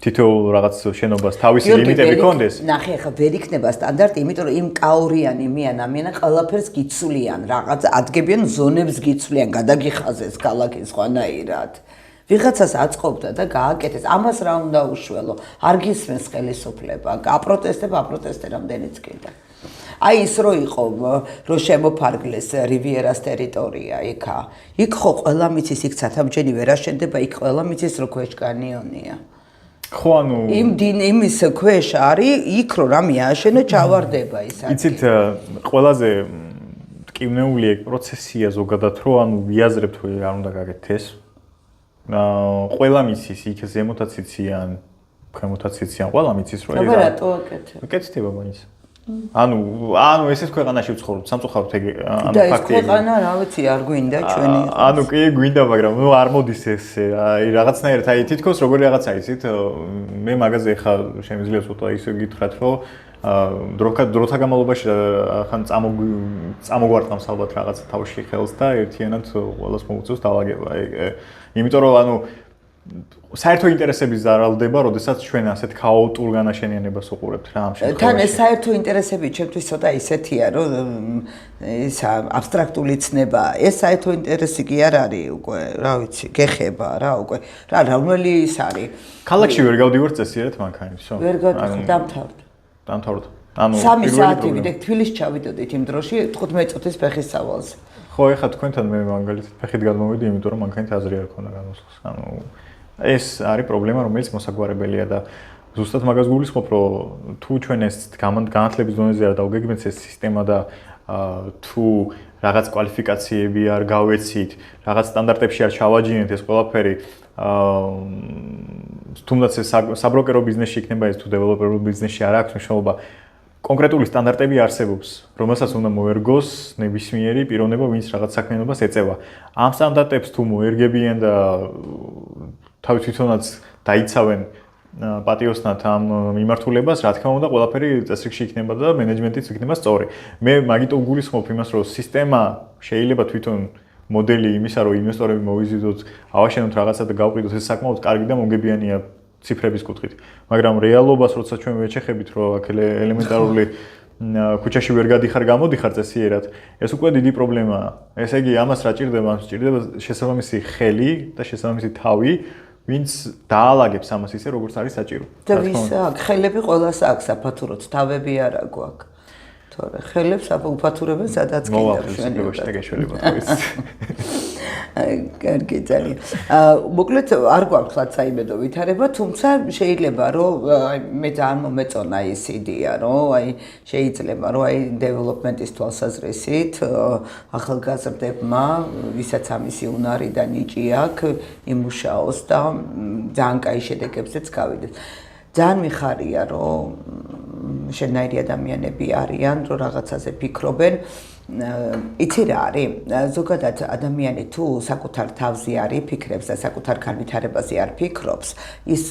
თითოეულ რაღაც შენობას თავისი ლიმიტები კონდეს. ნახე, ახლა ვერ იქნება სტანდარტი, იმიტომ რომ იმ კაურიანი მიანამიანა ყველაფერს გიცვლიან, რაღაც ადგენენ ზონებს გიცვლიან, გადაგიხაზეს ქალაქი სხვანაირად. ვიღაცას აწყობდა და გააკეთეს. ამას რა უნდა უშველო? არ გისმენს ხელისუფლება. აპროტესტებ რამდენიც კიდე. აი ის რო იყო, რო შემოფარგლეს რივიერას ტერიტორია იქა. იქ ხო ყველა მიცის იქ სათავჯენი ვერ აშენდება, იქ ყველა მიცის რო ქვეშ კანიონია. ხო ანუ იმის ქვეშ არის იქ რო რამე აშენო ჩავარდება ის არის. იცით ყველაზე ტკივნეული პროცესია ზოგადად რო ანუ ვიაზრებთ რომ არ უნდა გაკეთდეს. ყველა მიცის იქ ზემოთაც იციან, ქვემოთაც იციან, ყველა მიცის რომ აბა რატო აკეთებ? აკეთდება მაინც. ანუ ესეც ქვეყანაში ვცხოვრობ, სამწუხაროდ ეგ ფაქტია. ქვეყანა რა ვიცი, არ გვინდა ჩვენი. კი გვინდა, მაგრამ არ მოდის ეს, აი რაღაცნაირად, აი თითქოს როგორი რაღაცა იცით, მე მაგაზე ხა შემიძლია ცოტა ისე გითხრათ, რომ დროთა განმავლობაში ხან წამოგვარტყამს ალბათ რაღაცა თავში ხელს და ერთიანად ყველას მოუწევს დაალაგება. იმიტომ რომ ანუ საერთო ინტერესების ზარალდება, როდესაც ჩვენ ასეთ ქაოტურ განაშენიანებას უყურებთ რა ამ შემთხვევაში. თან ეს საერთო ინტერესები ჩემთვის ცოტა ისეთია, რომ ეს აბსტრაქტული ცნება, ეს საერთო ინტერესი კი არ არის უკვე, რა ვიცი, გეხება რა უკვე. რა რომელი ის არის? ქალაქში ვერ გავდივარ წესიერად მანქანით, ხო? ვერ გავდივარ, დამთავრდა. დამთავრდა. ანუ 3 საათი ვიდექ თბილისში ჩავიდოდით იმ დროში 15 წუთის ფეხის სავალზე. ხო, ეხლა თქვენთან მე მაგალითად ფეხით გადმოვიდი, იმიტომ რომ მანქანით აზრი არ ქონდა განოსხოს. ანუ ეს არის პრობლემა, რომელიც მოსაგვარებელია და ზუსტად მაგას გულისხმობ, რომ თუ ჩვენ ეს განათლების დონეზე არ დავგეგმეთ ეს სისტემა და თუ რაღაც კვალიფიკაციები არ გავეცით, რაღაც სტანდარტებში არ ჩავაჯინეთ ეს ყველაფერი, თუნდაც ეს საბროკერო ბიზნესში იქნება ეს თუ დეველოპერულ ბიზნესში არ აქვს მნიშვნელობა. კონკრეტული სტანდარტები არსებობს, რომელსაც უნდა მოერგოს ნებისმიერი პიროვნება, ვინც რაღაც საქმიანობას ეწევა. ამ სტანდარტებს თუ მოერგებიან და თავის თვითონაც დაიცავენ პატიოსნად ამ მიმართულებას, რა თქმა უნდა, ყველაფერი წესრიგში იქნება და მენეჯმენტიც იქნება სწორი. მე მაგიტომ გულისხმობ იმას, რომ სისტემა შეიძლება თვითონ მოდელი იმისა, რომ ინვესტორები მოვიზიდოთ, ავაშენოთ რაღაცა და გავყიდოთ, ეს საკმაოდ კარგი და მომგებიანია ციფრების კუთხით. მაგრამ რეალობას, როცა ჩვენ ვეჩეხებით, რომ აქ ელემენტარული ქუჩაში ვერ გადიხარ, გამოდიხარ წესიერად, ეს უკვე დიდი პრობლემაა. ესე იგი, ამას რა ჭირდება? ჭირდება შესაბამისი ხელი და შესაბამისი თავი, ვინც დაალაგებს ამას ისე, როგორც არის საჭირო. და ვის აქვს? ხელები ყველას აქვს, აფათუროთ, თავები არა გვაქვს. თორე ხელებს აფათურებენ სადაც კიდევ ჩვენი. კარგი ძალიან. მოკლედ არ გვაქვს საიმედო ვითარება, თუმცა შეიძლება რომ მე ძალიან მომეწონა ის იდეა, რომ აი შეიძლება რომ აი დეველოპმენტის თვალსაზრისით ახალგაზრდებმა, ვისაც ამისი უნარი და ნიჭი აქვს, იმუშაოს და ძალიან კაი შედეგებზეც გავიდეს. ძალიან მიხარია რომ შენაირი ადამიანები არიან, რომ რაღაცაზე ფიქრობენ. იცი რა არის? ზოგადად ადამიანი თუ საკუთარ თავზე არ იფიქრებს და საკუთარ განვითარებაზე არ ფიქრობს, ის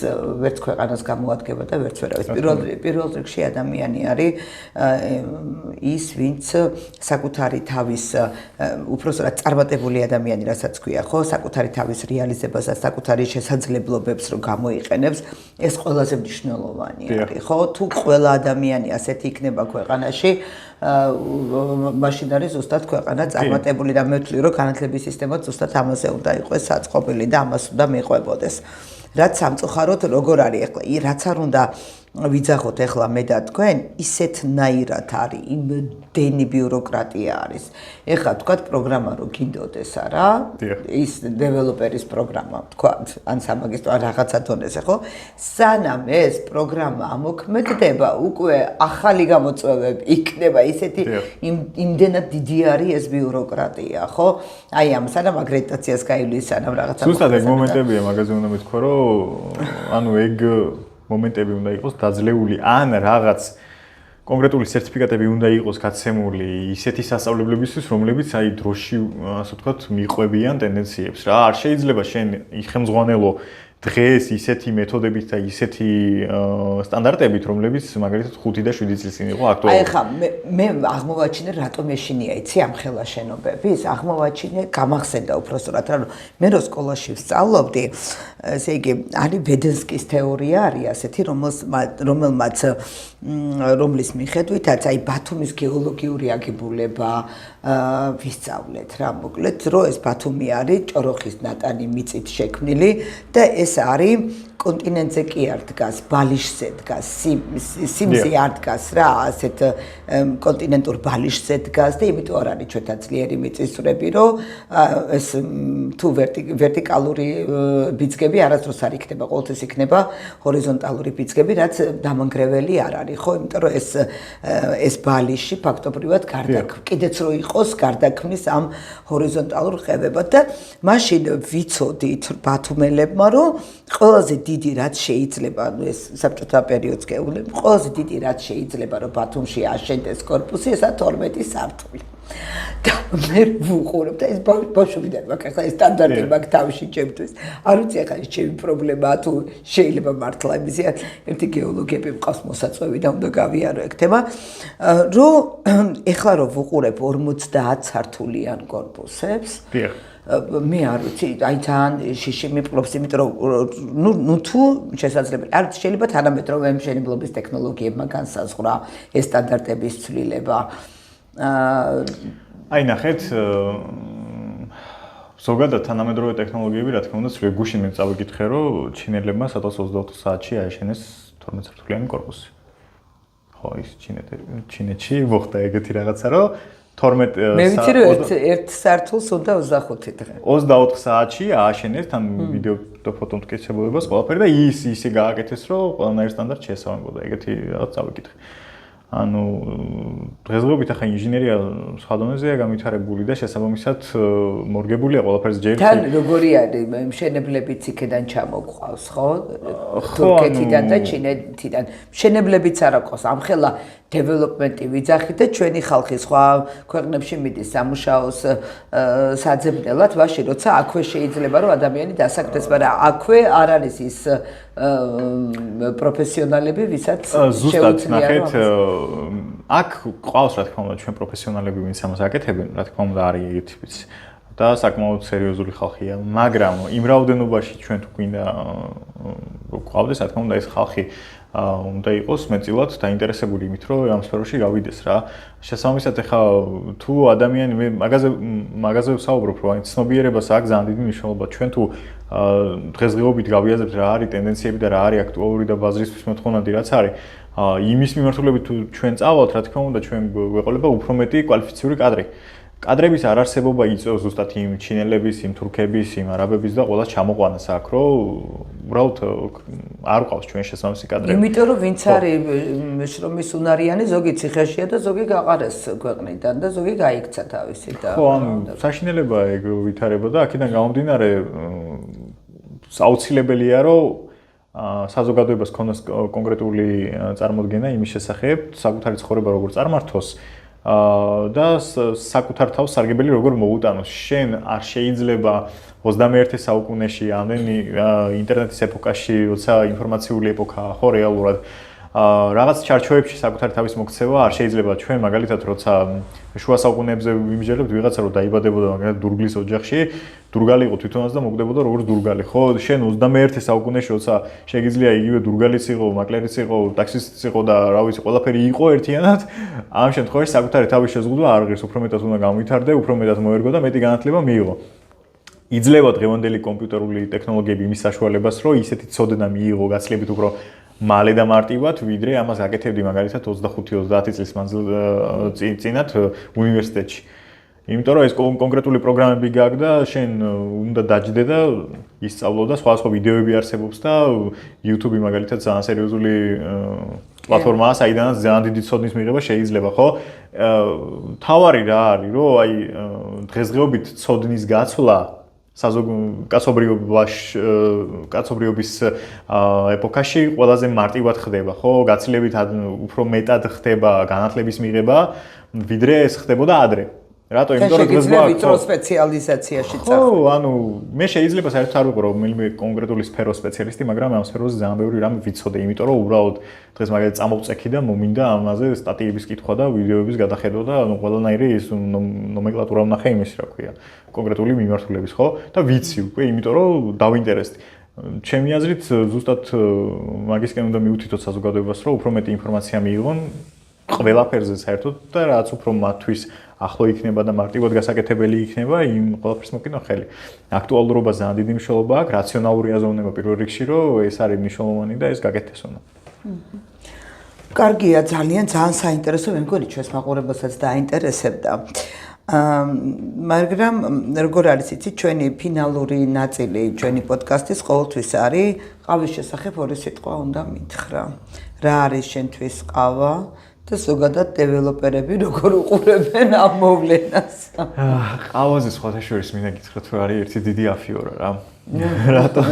ვერც ქვეყანას გამოადგება და ვერც ვერავის. პირველ რიგში ადამიანი არის ის, ვინც საკუთარი თავის უпростоრად წარმატებული ადამიანი, რასაც ქვია, ხო, საკუთარი თავის რეალიზებას და საკუთარი შესაძლებლობებს რო გამოიყენებს, ეს ყველაზე მნიშვნელოვანი არის, ხო? თუ ყველა ადამიანი ასეთი იქნება ქვეყანაში, მაშინ არის ზუსტად ქვეყანა წარმატებული და მე ვთვლი, რომ განათლების სისტემა ზუსტად ამაზე უნდა იყოს საწყობილი და ამას უნდა მიყვებოდეს. რაც სამწუხაროდ როგორ არის ახლა, რაც არ უნდა ვიძახოთ ახლა მე და თქვენ, ისეთნაირად არის, იმდენი ბიუროკრატია არის. ეხლა თქვათ პროგრამა რო გინდოდეს არა, ის დეველოპერის პროგრამა, თქვათ, ან სამაგისტრო ან რაღაცა დონეზე, ხო? სანამ ეს პროგრამა ამოქმედდება, უკვე ახალი გამოწვევები იქნება, ისეთი იმდენად დიდი არის ეს ბიუროკრატია, ხო? აი ამ სანამ აკრედიტაციას გაივლის, სანამ რაღაცა. ზუსტად ეგ მომენტებია, მაგაზე უნდა მეთქვა, რომ ანუ ეგ მომენტები უნდა იყოს დაძლეული, ან რაღაც კონკრეტული სერტიფიკატები უნდა იყოს გაცემული ისეთი სასწავლებლებისთვის, რომლებიც აი დროში, ასე ვთქვათ, მიყვებიან ტენდენციებს რა. არ შეიძლება შენ იხელმძღვანელო დღეს ისეთი მეთოდებით და ისეთი სტანდარტებით, რომლებიც მაგალითად 5 და 7 წლის წინ იყო აქტუალური. აი ხა მე აღმოვაჩინე რატომ ეშინია იცი ამ ხელა შენობების, აღმოვაჩინე გამახსენდა უბრალოდ რომ მე რო სკოლაში ვსწავლობდი, ესე იგი არის ვედენსკის თეორია არის ასეთი, რომლის მიხედვითაც აი ბათუმის გეოლოგიური აგებულება ვისწავლეთ რა, მოკლედ რომ ეს ბათუმი არის ჭოროხის ნატანი მიწით შექმნილი და ეს არის კონტინენტზე კი არ დგას, ბალიშზე დგას, სიმზე არ დგას რა, ასეთ კონტინენტურ ბალიშზე დგას და იმიტომ არ არის ჩვენთან ძლიერი მიწისძვრები, რომ ეს თუ ვერტიკალური ბიძგები არასდროს არ იქნება, ყოველთვის იქნება ჰორიზონტალური ბიძგები, რაც დამანგრეველი არ არის, ხო? იმიტომ რომ ეს ბალიში ფაქტობრივად კიდეც რო იყოს გარდაქმნის ამ ჰორიზონტალურ ყევებად და მაშინ ვიცოდით ბათუმელებმა რომ ყველაზე დიდი რაც შეიძლება ეს საბჭოთა პერიოდს გეუბნები ყველაზე დიდი რაც შეიძლება რომ ბათუმში აშენდეს корпуსი ესა 12 სართული და მე ვუყურებ და ეს ბავშვობიდან მაგას ეს სტანდარტი მაგ თავში ჩემთვის არ ვიცი ახლა ეს ჩემი პრობლემაა თუ შეიძლება მართლა იმისი ერთი გეოლოგები მყავს მოსაწვევი და უნდა გავიარო ეგ თემა რომ ეხლა რომ ვუყურებ 50 სართულიან корпуსებს მე არ ვიცი, აი თან შიში მიპყრობს, იმიტომ რომ ნუ თუ შესაძლებელი არ შეიძლება თანამედროვე მშენებლობის ტექნოლოგიებმა განსაზღვრა ეს სტანდარტების ცვლილება. აი ნახეთ, ზოგადად თანამედროვე ტექნოლოგიები, რა თქმა უნდა, ცვლილ გუშინ მე წავიკითხე, რომ ჩინელებმა 124 საათში ააშენეს 12 სართულიანი корпуსი. ხო, ის ჩინეთში მოხდა ეგეთი რაღაცა, რომ 12 მე ვიცი რომ ერთ სართულს უნდა 25 დღე. 24 საათში ააშენეს თან ვიდეო და ფოტო მტკიცებულებას ყველაფერი და ისე გააკეთეს რომ ყველანაირ სტანდარტს შეესაბამებოდა. ეგეთი რაღაც წავიკითხე. ანუ დღესდღეობით ახლა ინჟინერია სხვა დონეზეა განვითარებული და შესაბამისად მორგებულია ყველაფერს ჯერ თან როგორი არის მშენებლებიც იქიდან ჩამოყავს ხო? თურქეთიდან და ჩინეთიდან. მშენებლებიც არ აქვს ამხელა დეველოპმენტი ვიძახით და ჩვენი ხალხი სხვა ქვეყნებში მიდის სამუშაოს საძებნელად, ვაში როცა აქვე შეიძლება რომ ადამიანი დასაქმდეს, მაგრამ აქვე არ არის ის პროფესიონალები, ვისაც შეუძლია აქ ყავს რა თქმა უნდა ჩვენ პროფესიონალები ვინც ამას აკეთებენ, რა თქმა უნდა არის ეგეთიც და საკმაოდ სერიოზული ხალხია, მაგრამ იმ რაოდენობაში ჩვენ თუ გვინდა ყავდეს, რა თქმა უნდა ეს ხალხი უნდა იყოს მეტწილად დაინტერესებული იმით, რომ ამ სფეროში გავიდეს რა. შესაბამისად ახლა თუ ადამიანი მე მაგაზე ვსაუბრობ, რომ აი ცნობიერებას აქვს ძალიან დიდი მნიშვნელობა. ჩვენ თუ დღესდღეობით გავიაზრებთ რა არის ტენდენციები და რა არის აქტუალური და ბაზრისთვის მოთხოვნადი რაც არის, იმის მიმართულებით თუ ჩვენ წავალთ, რა თქმა უნდა ჩვენ გვეყოლება უფრო მეტი კვალიფიციური კადრი. კადრების არარსებობა იწვევს ზუსტად იმ ჩინელების, იმ თურქების, იმ არაბების და ყველას ჩამოყვანას აქ, რომ უბრალოდ არ ყავს ჩვენ შესაბამისი კადრები. იმიტომ რომ ვინც არის შრომის უნარიანი, ზოგი ციხეშია და ზოგი გაყარეს ქვეყნიდან და ზოგი გაიქცა თავისი და ხო, ანუ საშინელება ეგ ვითარება და აქედან გამომდინარე აუცილებელია, რომ საზოგადოებას ქონდეს კონკრეტული წარმოდგენა იმის შესახებ, საკუთარი ცხოვრება როგორ წარმართოს და საკუთარ თავს სარგებელი როგორ მოუტანოს. შენ არ შეიძლება 21 საუკუნეში ამდენი ინტერნეტის ეპოქაში, როცა ინფორმაციული ეპოქაა, ხო რეალურად რაღაც ჩარჩოებში საკუთარი თავის მოქცევა არ შეიძლება. ჩვენ მაგალითად როცა შუა საუკუნეებზე ვიმსჯელებთ ვიღაცა რომ დაიბადებოდა მაგალითად დურგლის ოჯახში, დურგალი იყო თვითონაც და მოკდებოდა როგორც დურგალი. ხო, შენ 21 საუკუნეში როცა შეგიძლია იგივე დურგალიც იყო, მაკლერიც იყო, ტაქსისტიც იყო და რა ვიცი, ყველაფერი იყო ერთიანად, ამ შემთხვევაში საკუთარი თავის შეზღუდვა არ ღირს, უფრო მეტად უნდა გამვითარდე, უფრო მეტად მოერგო და მეტი განათლება მიიღო. იძლევა დღევანდელი კომპიუტერული ტექნოლოგიები იმის საშუალებას, რომ ისეთი ცოდნა მიიღო გაცილებით უფრო მალე და მარტივად, ვიდრე ამას აკეთებდი მაგალითად 25-30 წლის წინათ უნივერსიტეტში. იმიტომ რომ ეს კონკრეტული პროგრამები გაქვს და შენ უნდა დაჯდე და ისწავლო და სხვა ვიდეოები არსებობს და YouTube მაგალითად ძალიან სერიოზული პლატფორმაა, საიდანაც ძალიან დიდი ცოდნის მიღება შეიძლება, ხო? თავარი რა არის, რომ აი დღესდღეობით ცოდნის გაცვლა კაცობრიობის ეპოქაში ყველაზე მარტივად ხდება, ხო? გაცილებით უფრო მეტად ხდება განათლების მიღება, ვიდრე ეს ხდებოდა ადრე. რატო? იმიტომ რომ დღეს გვაქვს ვიწრო სპეციალიზაციაში წახდა. ხო, ანუ მე შეიძლება საერთოდ არ ვიყო რომელიმე კონკრეტული სფეროს სპეციალისტი, მაგრამ ამ სფეროზე ძალიან ბევრი რამ ვიცოდე, იმიტომ რომ უბრალოდ დღეს მაგალითად წამოვწექი და მომინდა ამაზე სტატიების კითხვა და ვიდეოების გადახედვა და ანუ ყველანაირი ის ნომენკლატურა ვნახე იმის, რა ქვია, კონკრეტული მიმართულების, ხო? და ვიცი უკვე, იმიტომ რომ დავინტერესდი. ჩემი აზრით ზუსტად მაგისკენ უნდა მიუთითოთ საზოგადოებას, რომ უფრო მეტი ინფორმაცია მიიღონ ყველაფერზე საერთოდ და რაც უფრო მათთვის ახლო იქნება და მარტივად გასაკეთებელი იქნება, იმ ყველაფერს მოკიდო ხელი. აქტუალურობა ძალიან დიდი მნიშვნელობა აქვს, რაციონალური აზროვნება პირველ რიგში, რომ ეს არის მნიშვნელოვანი და ეს გაკეთდეს უნდა. კარგია, ძალიან საინტერესო, მე მგონი ჩვენს მაყურებელსაც დაინტერესებდა. მაგრამ როგორ არის იცი, ჩვენი ფინალური ნაწილი, ჩვენი პოდკასტის ყოველთვის არის ყავის შესახებ ორი სიტყვა უნდა მითხრა. რა არის შენთვის ყავა? და ზოგადად დეველოპერები როგორ უყურებენ ამ მოვლენას? ყავაზე სხვათა შორის მინდა გითხრათ, რომ არის ერთი დიდი აფიორა რა. რატო?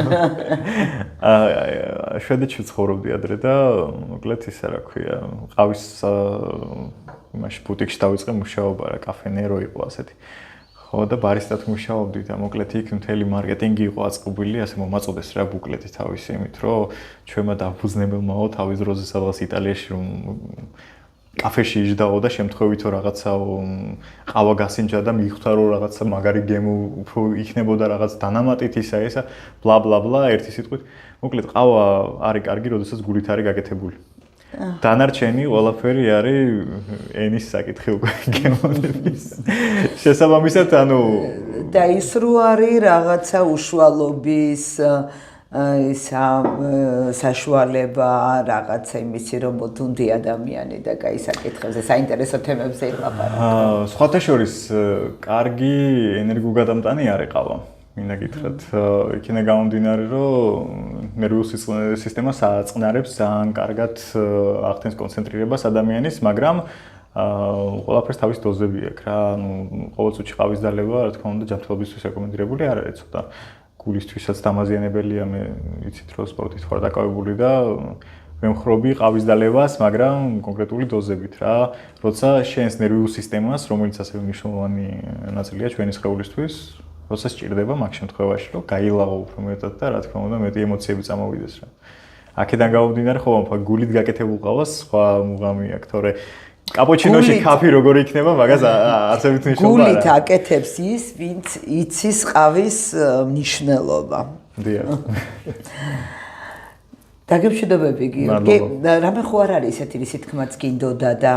შვედეთში ცხოვრობდი ადრე და მოკლედ ისა რა ქვია, ყავის იმაში ბუტიკში დავიწყე მუშაობა რა, კაფე ნერო იყო ასეთი. ხო და ბარისტად მუშაობდი და მოკლედ იქ მთელი მარკეტინგი იყო აწყობილი, ასე მომაწოდეს რა ბუკლეტი თავისი იმით, რომ ჩვენმა დაფუძნებელმაო თავის დროზე სადღაც იტალიაში რომ კაფეში იჯდაო და შემთხვევით რაღაცაო ყავა გასინჯა და მიხვდა რომ რაღაცა მაგარი გემო უფრო იქნებოდა რაღაც დანამატით ისა ესა ბლა ბლა ბლა ერთი სიტყვით მოკლედ ყავა არის კარგი როდესაც გულით არის გაკეთებული დანარჩენი ყველაფერი არის ენის საკითხი უკვე გემონების შესაბამისად ანუ და ის რო არის რაღაცა უშუალობის ისა საშუალება რაღაცა იმისი რომ მოთუნდი ადამიანი და კაი საკითხებზე საინტერესო თემებზე ილაპარაკო. სხვათა შორის კარგი ენერგოგადამტანი არის ყავა. მინდა გითხრათ, იქიდან გამომდინარე რომ ნერვულ სისტემას აწყნარებს ძალიან კარგად ახდენს კონცენტრირებას ადამიანის, მაგრამ ყველაფერს თავის დოზები აქვს რა. ანუ ყოველწუთში ყავის დალევა, რა თქმა უნდა, ჯანმრთელობისთვის რეკომენდირებული არ არის ცოტა. გულისთვისაც დამაზიანებელია მე იცით რომ სპორტით ვარ დაკავებული და ვემხრობი ყავის დალევას, მაგრამ კონკრეტული დოზებით რა. როცა შენს ნერვიულ სისტემას, რომელიც ასევე მნიშვნელოვანი ნაწილია ჩვენი სხეულისთვის, როცა სჭირდება მაგ შემთხვევაში, რომ გაილაღო უფრო მეტად და რა თქმა უნდა მეტი ემოციები წამოვიდეს რა. აქედან გამომდინარე ხო გულით გაკეთებულ ყავას სხვა მუღამი აქვს, თორე კაპუჩინოში კაფე როგორ იქნება, მაგას არცებით მნიშვნელობა არ აქვს. გულით აკეთებს ის, ვინც იცის ყავის მნიშვნელობა. დიახ. დაგემშვიდობები გიორგი. რამე ხო არ არის ესეთი რის თქმაც გინდოდა და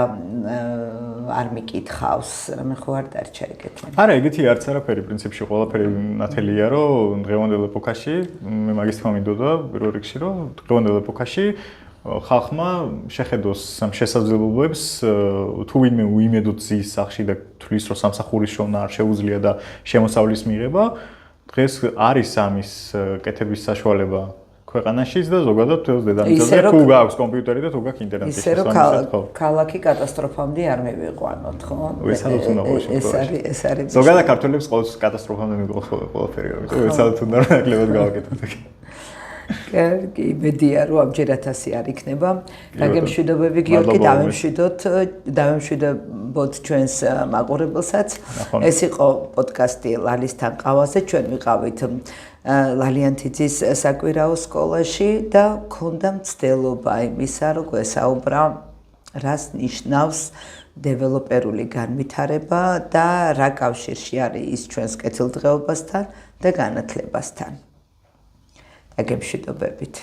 არ მიკითხავს, რამე ხო არ დარჩა ეგეთი. არა, ეგეთი არც არაფერი, პრინციპში ყველაფერი ნათელია, რომ დღევანდელ ეპოქაში, მე მაგის თქმა მინდოდა პირველ რიგში, რომ დღევანდელ ეპოქაში ხალხმა შეხედოს ამ შესაძლებლობებს, თუ ვინმე უიმედოდ ზის სახში და თulis რომ სამსახურის შოვნა არ შეუძლია და შემოსავლის მიღება, დღეს არის ამის კეთების საშუალება ქვეყანაშიც და ზოგადად თელს დედამიწაზე თუ გაქვს კომპიუტერი და თუ გაქვს ინტერნეტი. ისე რომ ქალაქი კატასტროფამდე არ მივიყვანოთ, ხო? ეს არის ზოგადად ქართველებს ყოველთვის კატასტროფამდე მივიყვანოთ ყველაფერი, ამიტომ ეცადოთ უნდა რომ ნაკლებად გავაკეთოთ. კარგი, იმედია რომ ამჯერად ასე არ იქნება. დაგემშვიდობები გიორგი, დავემშვიდობოთ ჩვენს მაყურებელსაც. ეს იყო პოდკასტი ლალისთან ყავაზე, ჩვენ ვიყავით ლალიანთიძის საკვირაო სკოლაში და მქონდა მცდელობა იმისა, რომ გვესაუბრა რას ნიშნავს დეველოპერული განვითარება და რა კავშირში არის ის ჩვენს კეთილდღეობასთან და განათლებასთან. დაგემშვიდობებით.